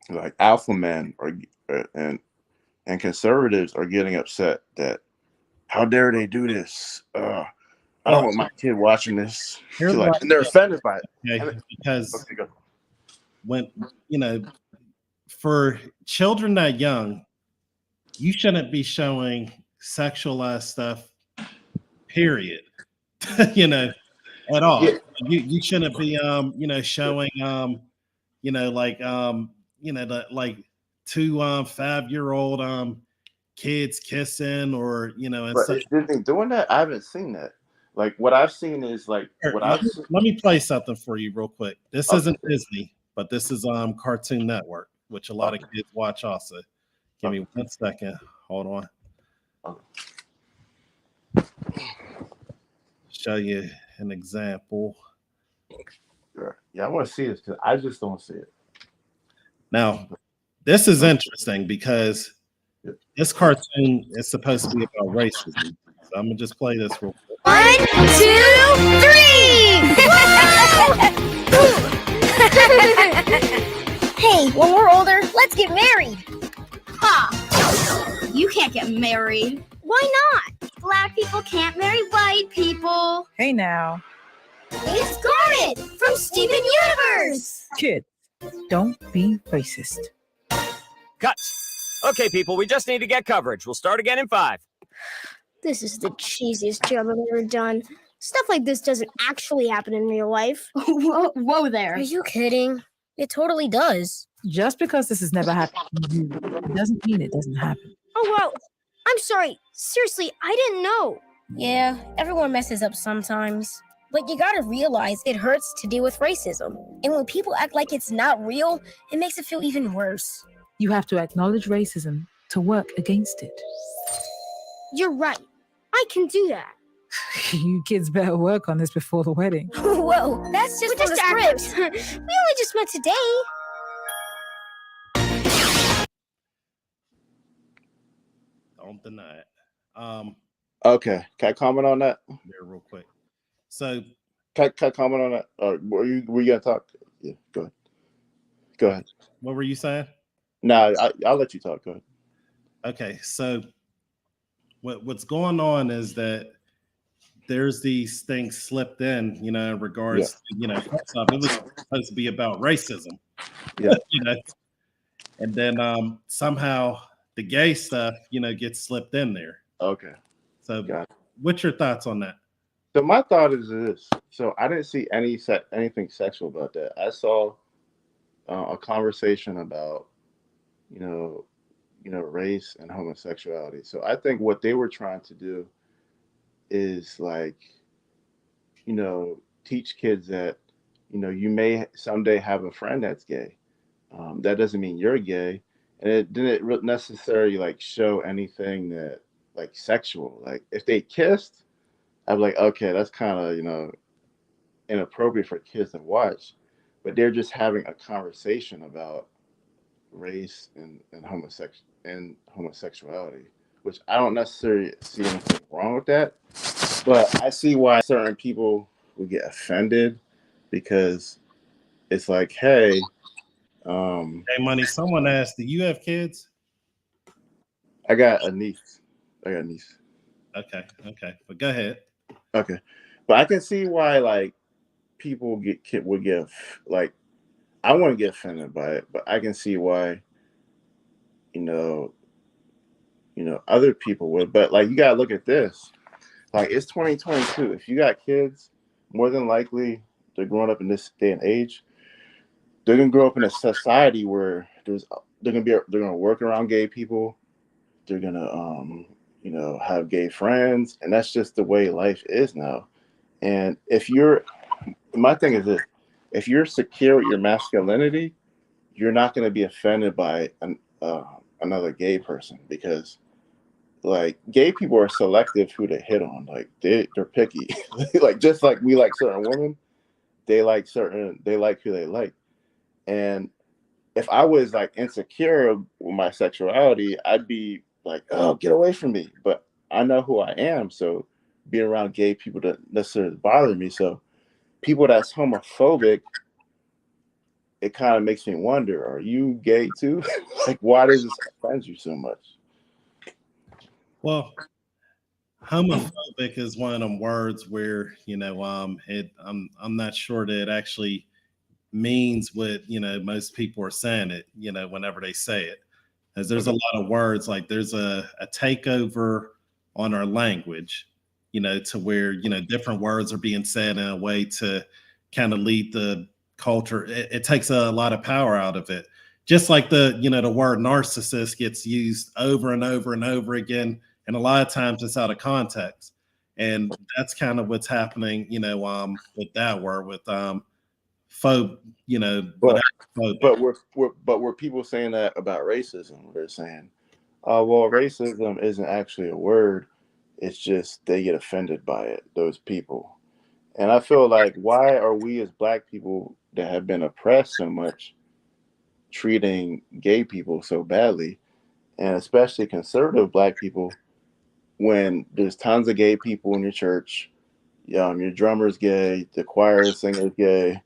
like alpha men, and conservatives are getting upset that how dare they do this? I don't want my kid watching this. And they're offended by it. Okay, because when for children that young, you shouldn't be showing sexualized stuff, period. You know, at all. Yeah. You shouldn't be showing like two 5-year-old kids kissing, or and But such. is Disney doing that? I haven't seen that. Like what I've seen is like Here, what let I've me, seen. let me play something for you real quick. This Okay. isn't Disney, but this is Cartoon Network, which a lot of kids watch also. Give me 1 second. Hold on. Okay. Show you an example. Sure. Yeah, I want to see this because I just don't see it. Now, this is interesting because this cartoon is supposed to be about racism. So I'm gonna just play this real quick. 1, 2, 3. Hey, when we're older, let's get married. Ha! You can't get married. Why not? Black people can't marry white people. Hey now. It's Garnet from Steven Universe. Kid, don't be racist. Cut. Okay, people, we just need to get coverage. We'll start again in 5. This is the cheesiest job I've ever done. Stuff like this doesn't actually happen in real life. Whoa there. Are you kidding? It totally does. Just because this has never happened to you, it doesn't mean it doesn't happen. Oh, wow. I'm sorry. Seriously, I didn't know. Yeah, everyone messes up sometimes. But you gotta realize it hurts to deal with racism. And when people act like it's not real, it makes it feel even worse. You have to acknowledge racism to work against it. You're right. I can do that. You kids better work on this before the wedding. Whoa, that's just for the script. We only just met today. Don't deny it. Okay, can I comment on that? There real quick. So Can I comment on that? Or were you gonna talk? Yeah, go ahead. Go ahead. what were you saying? No, I'll let you talk. Go ahead. Okay, so what's going on is that there's these things slipped in, in regards to, first off, it was supposed to be about racism. Yeah. And then somehow the gay stuff, gets slipped in there. Okay. So Got it. what's your thoughts on that? So my thought is this. So I didn't see anything sexual about that. I saw a conversation about, race and homosexuality. So I think what they were trying to do is teach kids that, you may someday have a friend that's gay. That doesn't mean you're gay. And it didn't necessarily show anything that sexual. Like if they kissed, I'd be like, okay, that's kind of, inappropriate for kids to watch. But they're just having a conversation about race and homosexuality, which I don't necessarily see anything wrong with that. But I see why certain people would get offended because it's like, hey, Hey, Money, someone asked, do you have kids? I got a niece. Okay. But go ahead. Okay. But I can see why people would get I wouldn't get offended by it, but I can see why other people would. But you gotta look at this. It's 2022. If you got kids, more than likely they're growing up in this day and age. They're gonna grow up in a society where they're gonna work around gay people. They're gonna have gay friends, and that's just the way life is now. And my thing is this: if you're secure with your masculinity, you're not going to be offended by another gay person, because gay people are selective who they hit on. They're picky. Just like we like certain women, they like who they like. And if I was insecure with my sexuality, I'd be like, oh, get away from me. But I know who I am, so being around gay people doesn't necessarily bother me. So people that's homophobic, it kind of makes me wonder, are you gay too? Why does this offend you so much? Well, homophobic is one of them words where, I'm not sure that it actually means what, most people are saying it, whenever they say it. as there's a lot of words, like there's a takeover on our language, to where, different words are being said in a way to kind of lead the culture. It takes a lot of power out of it. Just like the word narcissist gets used over and over and over again. And a lot of times it's out of context. And that's kind of what's happening, with that word, with phobe, but we're people saying that about racism. They're saying, well, racism isn't actually a word. It's just they get offended by it, those people. And I feel like, why are we as Black people that have been oppressed so much treating gay people so badly, and especially conservative Black people, when there's tons of gay people in your church, your drummer's gay, the choir singer's gay,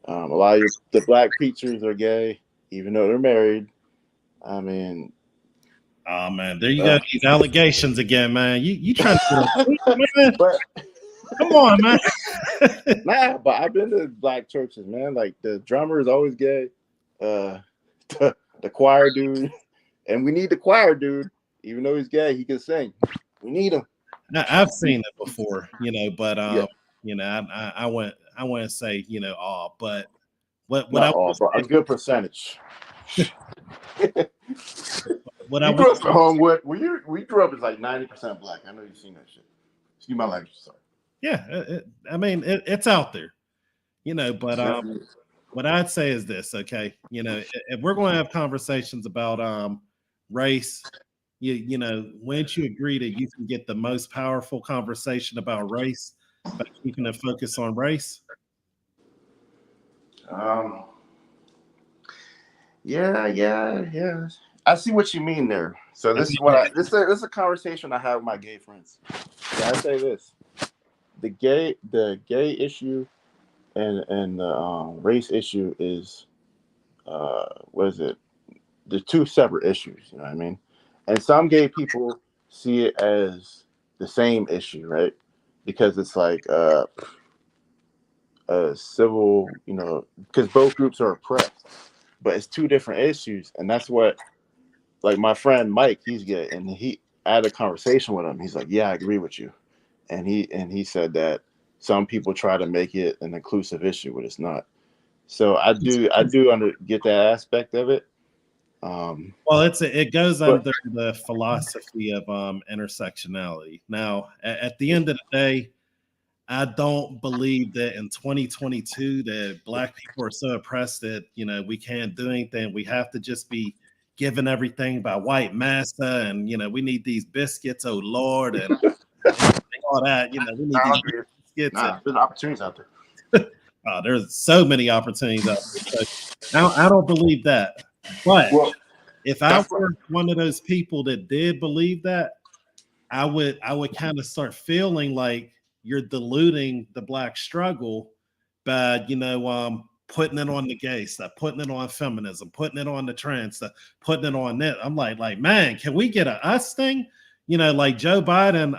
a lot of the Black preachers are gay, even though they're married. I mean, oh man, there you go, these allegations again, man. You trying to man? But come on, man. Nah, but I've been to Black churches, man. Like the drummer is always gay, the choir dude, and we need the choir dude, even though he's gay, he can sing. We need him. Now, I've seen it before, but Yeah. I wouldn't say all, but what Not I all, but a good percentage. what You I grew would up in Homewood. We grew up as like 90% Black. I know you've seen that shit. Excuse my language, sorry. yeah, I mean it's out there, but what I'd say is this, okay, if we're going to have conversations about race, wouldn't you agree that you can get the most powerful conversation about race by keeping a focus on race? Yeah. I see what you mean there. So this is what this is a conversation I have with my gay friends. So I say this: the gay issue and the race issue is what is it? They're two separate issues. You know what I mean? And some gay people see it as the same issue, right? Because it's like a civil, because both groups are oppressed, but it's two different issues, and that's what, like my friend Mike, he's gay, and I had a conversation with him. He's like, "Yeah, I agree with you," and he said that some people try to make it an inclusive issue, but it's not. So I do get that aspect of it. Well, it goes under the philosophy of intersectionality. Now, at the end of the day, I don't believe that in 2022 that Black people are so oppressed that we can't do anything. We have to just be given everything by white massa, and we need these biscuits, oh Lord, and all that. We need these biscuits. There's opportunities out there. There's so many opportunities out there. So I don't believe that. But if I were one of those people that did believe that, I would kind of start feeling like you're diluting the Black struggle by putting it on the gay stuff, putting it on feminism, putting it on the trans stuff, putting it on that. I'm like, man, can we get a us thing? Like Joe Biden,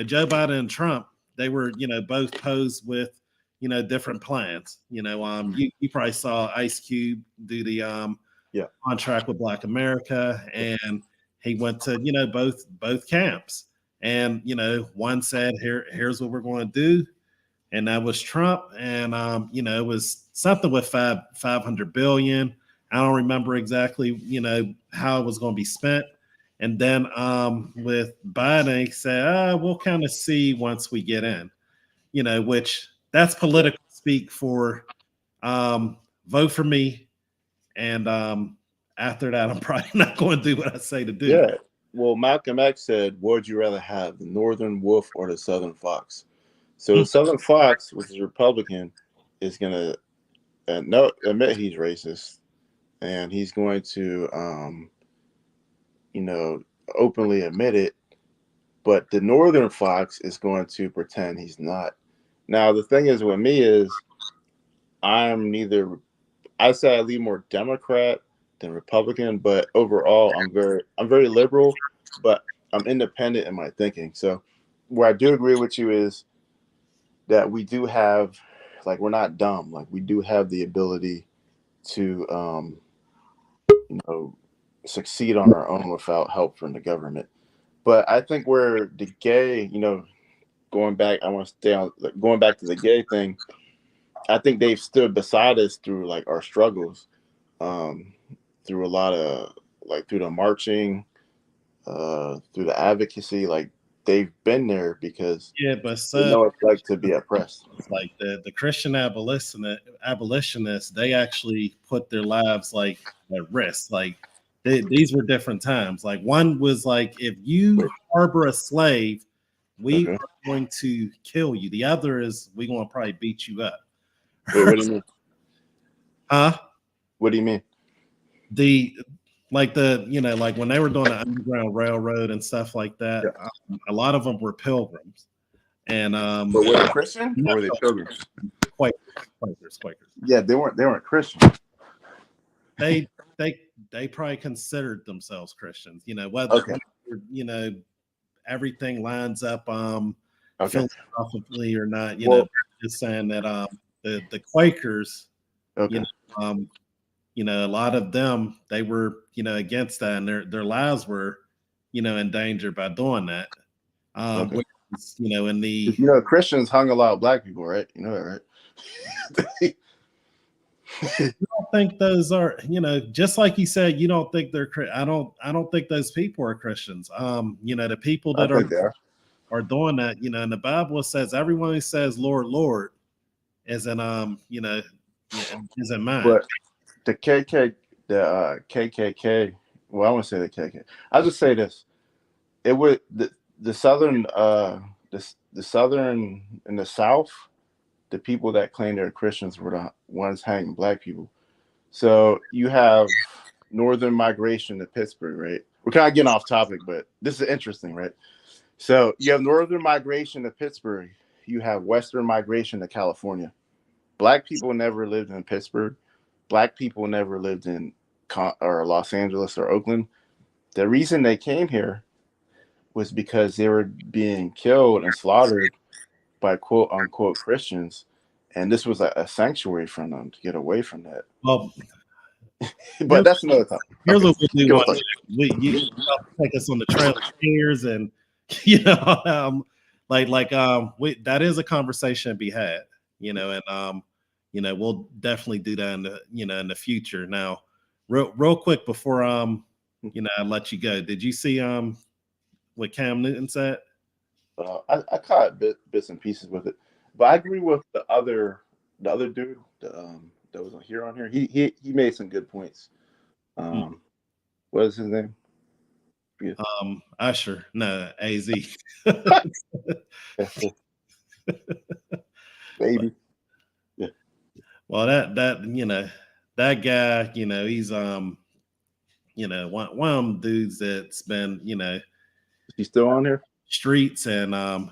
Joe Biden and Trump, they were both posed with different plans. You probably saw Ice Cube do the contract with Black America, and he went to both camps, and one said here's what we're going to do, and that was Trump, and it was something with 500 billion. I don't remember exactly how it was going to be spent, and then with Biden, he said we'll kind of see once we get in, which that's political speak for vote for me, and after that, I'm probably not going to do what I say to do. Yeah. Well, Malcolm X said, "What would you rather have, the northern wolf or the southern fox?" So the southern fox, which is Republican, is going to admit he's racist, and he's going to, openly admit it. But the northern fox is going to pretend he's not. Now, the thing is with me is I say I lean more Democrat than Republican, but overall I'm very liberal, but I'm independent in my thinking. So where I do agree with you is that we do have, like, we're not dumb. Like, we do have the ability to succeed on our own without help from the government. But I think where the gay, going back, I want to stay on going back to the gay thing. I think they've stood beside us through like our struggles, through a lot of through the marching, through the advocacy. Like they've been there because but they know it's like to be oppressed. Like the Christian abolitionists, they actually put their lives like at risk. Like these were different times. Like one was like, if you harbor a slave, we are going to kill you. The other is we're going to probably beat you up. Wait, what do you mean? Huh? What do you mean? Like when they were doing the Underground Railroad and stuff like that, a lot of them were pilgrims. And but were they Christian or were they pilgrims? Quakers. Yeah, they weren't Christian. They probably considered themselves Christians. Whether everything lines up philosophically or not. Just saying that the Quakers, a lot of them, they were against that, and their lives were in danger by doing that. In the Christians hung a lot of black people, right? You know that, right? You don't think those are, just like you said, you don't think they're. I don't think those people are Christians. The people that are doing that, in the Bible it says everyone who says Lord, Lord, is in is in mind. But the KKK. Well, I won't say the KKK. I'll just say this: it would the southern the southern in the South, the people that claim they're Christians were the ones hanging black people. So you have northern migration to Pittsburgh, right? We're kind of getting off topic, but this is interesting, right? So you have northern migration to Pittsburgh. You have western migration to California. Black people never lived in Pittsburgh. Black people never lived in Los Angeles or Oakland. The reason they came here was because they were being killed and slaughtered by quote unquote Christians, and this was a sanctuary for them to get away from that. Well, but that's another topic. Here's what we do. You take us on the trail of tears, and that is a conversation to be had. And we'll definitely do that in the future. Now, real quick before I let you go, did you see what Cam Newton said? I caught bits and pieces with it, but I agree with the other dude that was here on here. He made some good points. What is his name? Yeah. Usher, no, AZ. Baby. Yeah. Well, that guy, he's one of them dudes that's been, is he still on here? Streets and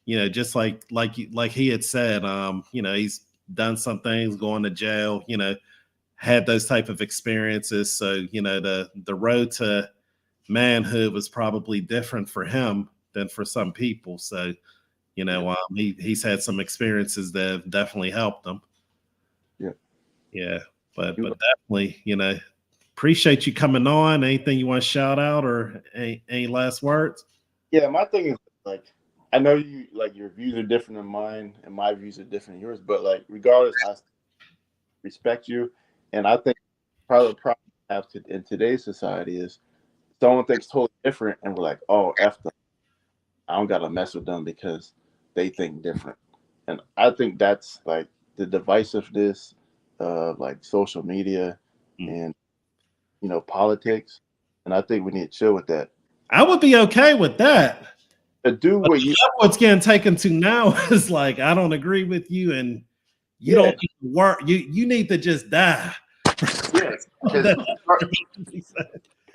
just like he had said, he's done some things, going to jail, had those type of experiences. So the road to manhood was probably different for him than for some people. So he's had some experiences that have definitely helped him. But definitely appreciate you coming on. Anything you want to shout out or any last words? Yeah, my thing is I know you your views are different than mine and my views are different than yours, but regardless, I respect you. And I think probably the problem we have in today's society is someone thinks totally different and we're like, oh, F them. I don't gotta mess with them because they think different. And I think that's the divisiveness of social media and politics. And I think we need to chill with that. I would be okay with that. Do what what's getting taken to now is I don't agree with you, and you don't need to work. You need to just die. Yes.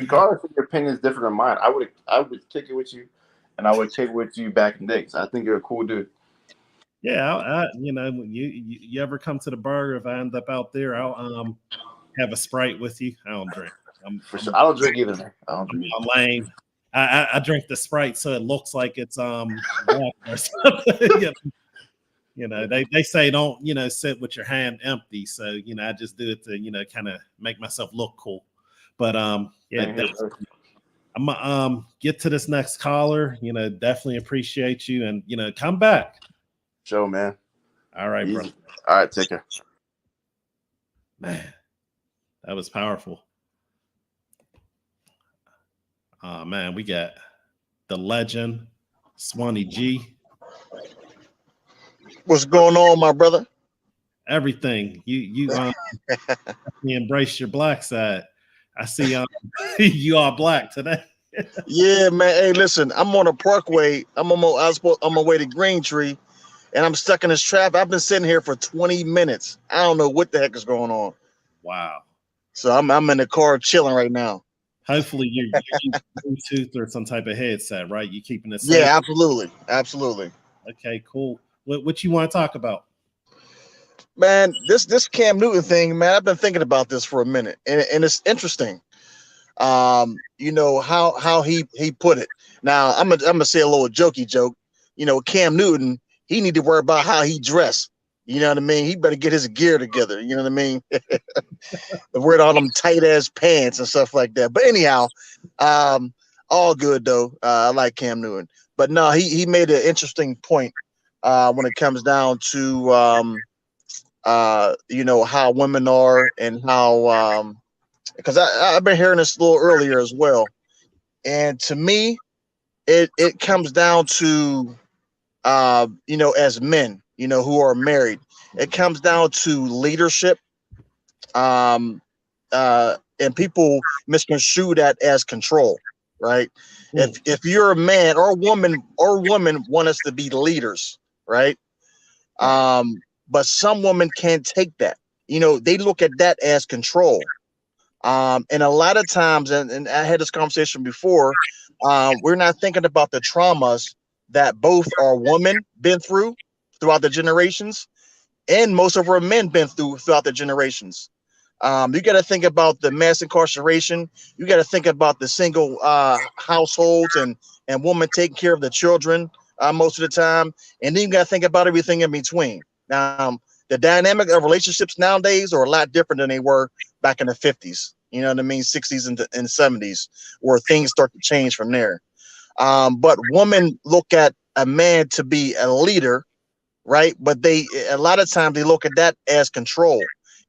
Regardless of your opinion is different than mine, I would kick it with you, and I would kick it with you back in the day. So I think you're a cool dude. Yeah, you ever come to the burger? If I end up out there, I'll have a Sprite with you. I don't drink. For sure. I don't drink either, man. I don't drink. I'm lame. I drink the Sprite so it looks like it's or something. They say don't sit with your hand empty. So I just do it to kind of make myself look cool. But I'm gonna get to this next caller. Definitely appreciate you, and come back. Show, man. All right, bro. All right, take care. Man, that was powerful. Man, we got the legend, Swanee G. What's going on, my brother? Everything. You embrace your black side. I see you are black today. Yeah, man. Hey, listen, I'm on a parkway. I'm on my way to Green Tree, and I'm stuck in this traffic. I've been sitting here for 20 minutes. I don't know what the heck is going on. Wow. So I'm in the car chilling right now. Hopefully you use Bluetooth or some type of headset, right? You keeping it safe? Yeah, absolutely. Okay, cool. What you want to talk about? Man, this Cam Newton thing, man, I've been thinking about this for a minute, and it's interesting. How he put it. Now I'm gonna say a little jokey joke. Cam Newton, he need to worry about how he dressed. You know what I mean? He better get his gear together. You know what I mean? Wear all them tight ass pants and stuff like that. But anyhow, all good though. I like Cam Newton, but no, he made an interesting point when it comes down to how women are and how because I've been hearing this a little earlier as well, and to me, it comes down to as men, who are married, it comes down to leadership, and people misconstrue that as control, right? If you're a man or woman want us to be leaders, right? But some women can't take that. They look at that as control. And a lot of times, and I had this conversation before, we're not thinking about the traumas that both our women been through throughout the generations, and most of our men been throughout the generations. You got to think about the mass incarceration. You got to think about the single households and women taking care of the children most of the time, and then you got to think about everything in between. Now, the dynamic of relationships nowadays are a lot different than they were back in the 50s, 60s and 70s, where things start to change from there. But women look at a man to be a leader, right? But a lot of times they look at that as control.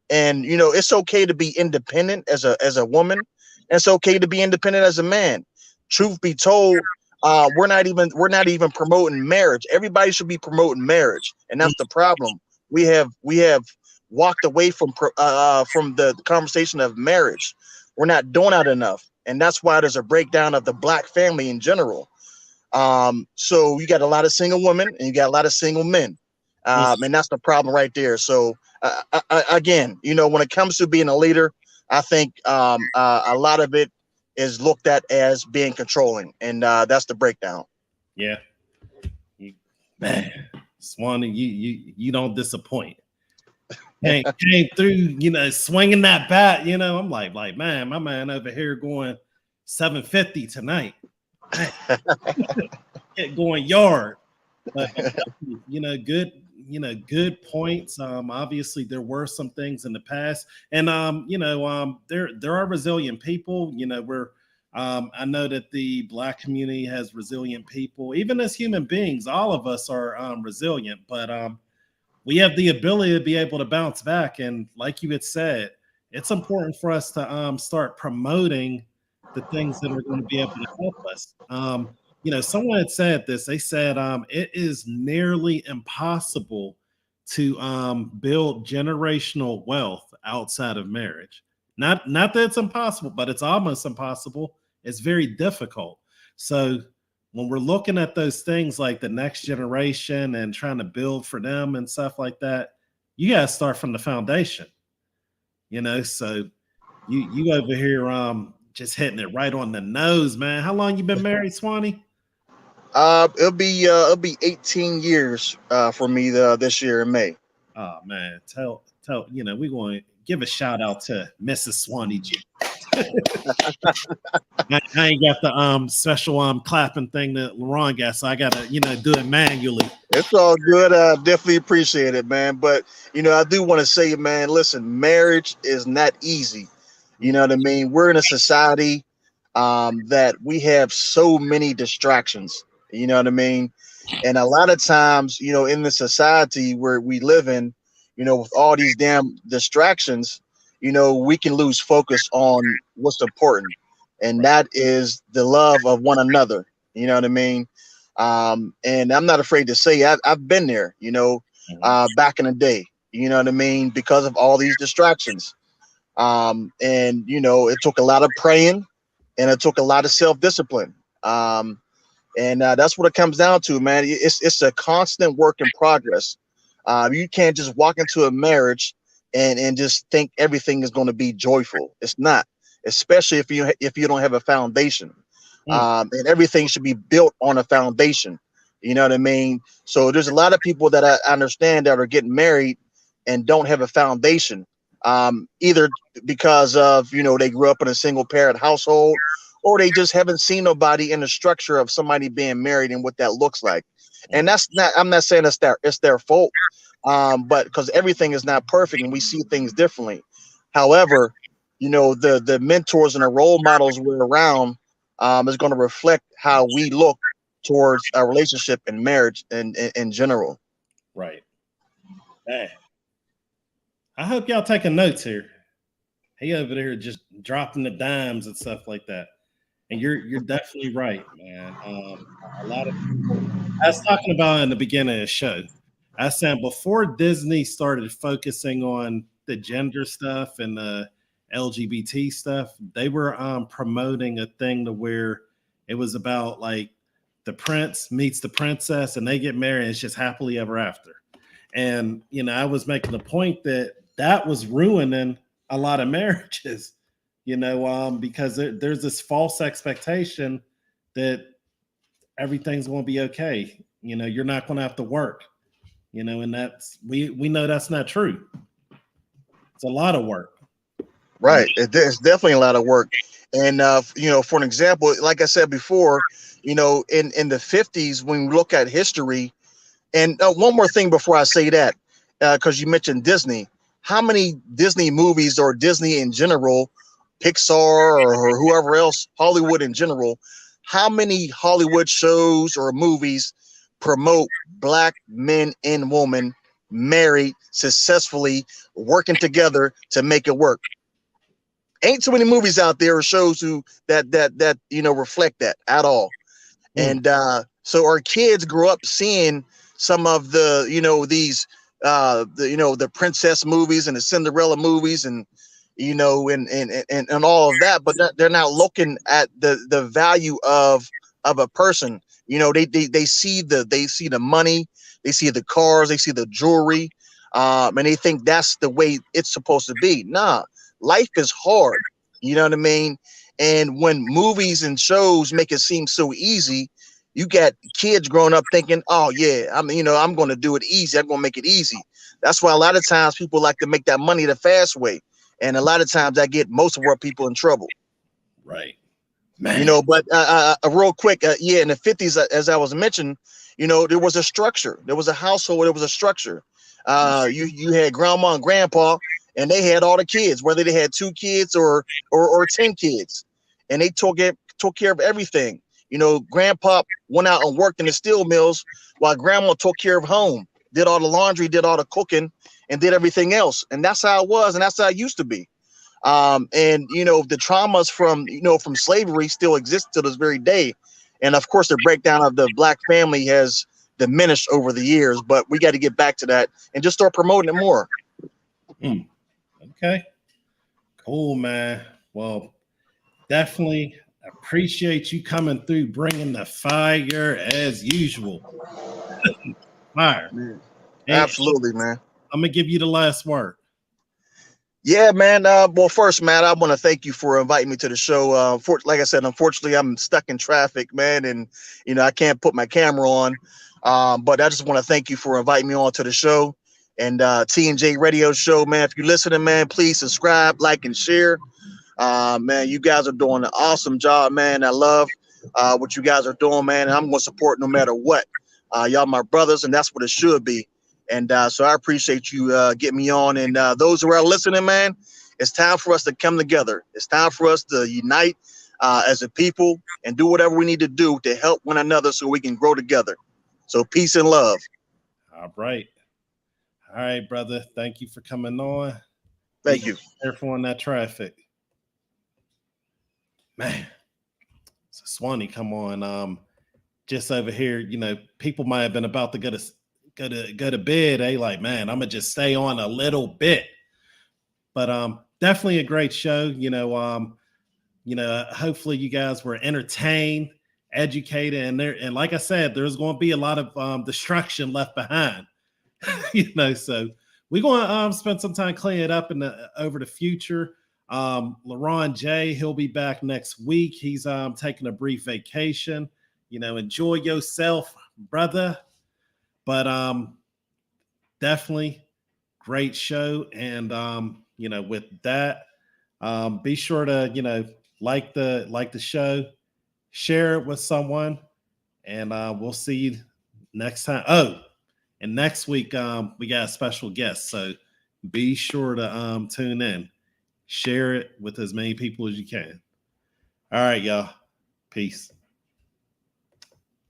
And, it's okay to be independent as a woman. And it's okay to be independent as a man. Truth be told, we're not even promoting marriage. Everybody should be promoting marriage. And that's the problem. We have walked away from the conversation of marriage. We're not doing that enough, and that's why there's a breakdown of the black family in general. So you got a lot of single women and you got a lot of single men, and that's the problem right there. So again, when it comes to being a leader, I think a lot of it is looked at as being controlling, and that's the breakdown. Yeah, man. Swanee, you don't disappoint. Came through, swinging that bat. I'm like, man, my man over here going 750 tonight. Get going yard. But, good points. Obviously there were some things in the past, and there are resilient people. I know that the black community has resilient people. Even as human beings, all of us are resilient, but we have the ability to be able to bounce back. And like you had said, it's important for us to start promoting the things that are going to be able to help us. Someone had said this. They said it is nearly impossible to build generational wealth outside of marriage. Not that it's impossible, but it's almost impossible. It's very difficult. So when we're looking at those things like the next generation and trying to build for them and stuff like that, you got to start from the foundation. So you over here just hitting it right on the nose, man. How long you been married, Swanee? It'll be 18 years for me this year in May. Oh man, tell we're going to give a shout out to Mrs. Swanee G. I ain't got the special clapping thing that LaRon got, so I gotta do it manually. It's all good. I definitely appreciate it, man. But I do want to say, man, listen, marriage is not easy. You know what I mean? We're in a society that we have so many distractions. You know what I mean? And a lot of times, you know, in the society where we live in, you know, with all these damn distractions, you know, we can lose focus on what's important, and that is the love of one another. You know what I mean? And I'm not afraid to say I've been there, you know, back in the day. You know what I mean? Because of all these distractions. And, you know, it took a lot of praying and it took a lot of self-discipline. And that's what it comes down to, man. It's a constant work in progress. You can't just walk into a marriage and just think everything is going to be joyful. It's not, especially if you don't have a foundation. And everything should be built on a foundation. You know what I mean? So there's a lot of people that I understand that are getting married and don't have a foundation, either because of, you know, they grew up in a single parent household, or they just haven't seen nobody in the structure of somebody being married and what that looks like. And that's not, I'm not saying it's their fault, but because everything is not perfect and we see things differently. However, you know, the mentors and the role models we're around is going to reflect how we look towards a relationship and marriage in general. Right. Hey, I hope y'all taking notes here. He over there just dropping the dimes and stuff like that. And you're definitely right, man. A lot of people, I was talking about in the beginning of the show. I said before Disney started focusing on the gender stuff and the LGBT stuff, they were promoting a thing to where it was about like the prince meets the princess and they get married and it's just happily ever after. And, you know, I was making the point that that was ruining a lot of marriages, you know, because there's this false expectation that everything's going to be okay. You know, you're not going to have to work, you know, and that's, we know that's not true. It's a lot of work. Right. It's definitely a lot of work. And, you know, for an example, like I said before, you know, in the 50s, when we look at history, and one more thing before I say that, because you mentioned Disney, how many Disney movies or Disney in general, Pixar or whoever else, Hollywood in general, how many Hollywood shows or movies promote Black men and women married, successfully working together to make it work? Ain't too many movies out there or shows that you know reflect that at all. And so our kids grow up seeing some of the, you know, these the princess movies and the Cinderella movies and, you know, and all of that, but they're not looking at the value of a person. You know, they see the money, they see the cars, they see the jewelry, and they think that's the way it's supposed to be. Nah, life is hard. You know what I mean? And when movies and shows make it seem so easy, you got kids growing up thinking, oh yeah, I'm going to do it easy. I'm going to make it easy. That's why a lot of times people like to make that money the fast way. And a lot of times I get most of our people in trouble. Right. Man. You know, but real quick, in the 50s, as I was mentioning, you know, there was a structure. There was a household. There was a structure. You had grandma and grandpa, and they had all the kids, whether they had 2 kids or 10 kids, and they took care of everything. You know, grandpa went out and worked in the steel mills while grandma took care of home, did all the laundry, did all the cooking, and did everything else. And that's how it was, and that's how it used to be. And you know, the traumas from slavery still exist to this very day. And of course, the breakdown of the Black family has diminished over the years, but we got to get back to that and just start promoting it more. Okay. Cool, man. Well, definitely appreciate you coming through, bringing the fire as usual. Fire. Man. Absolutely, man. I'm going to give you the last word. Yeah, man. Well, first, Matt, I want to thank you for inviting me to the show. Like I said, unfortunately, I'm stuck in traffic, man, and you know I can't put my camera on. But I just want to thank you for inviting me on to the show and T&J Radio Show, man. If you're listening, man, please subscribe, like, and share. Man, you guys are doing an awesome job, man. I love what you guys are doing, man. And I'm going to support no matter what. Y'all my brothers, and that's what it should be. And so I appreciate you getting me on. And those who are listening, man, It's time for us to come together. It's time for us to unite as a people and do whatever we need to do to help one another so we can grow together. So peace and love. All right. All right, brother. Thank you for coming on. Thank you. Be careful on that traffic. Man. So Swanee, come on. Just over here, you know, people might have been about to go to bed. Like, man, I'm gonna just stay on a little bit. But definitely a great show. Hopefully you guys were entertained, educated, and like I said, there's going to be a lot of destruction left behind. So we're going to spend some time cleaning it up over the future. LaRon J, he'll be back next week. He's taking a brief vacation. Enjoy yourself, brother. But definitely great show. And with that, be sure to like the show, share it with someone, and we'll see you next time. Oh, and next week we got a special guest, so be sure to tune in, share it with as many people as you can. All right, y'all. Peace.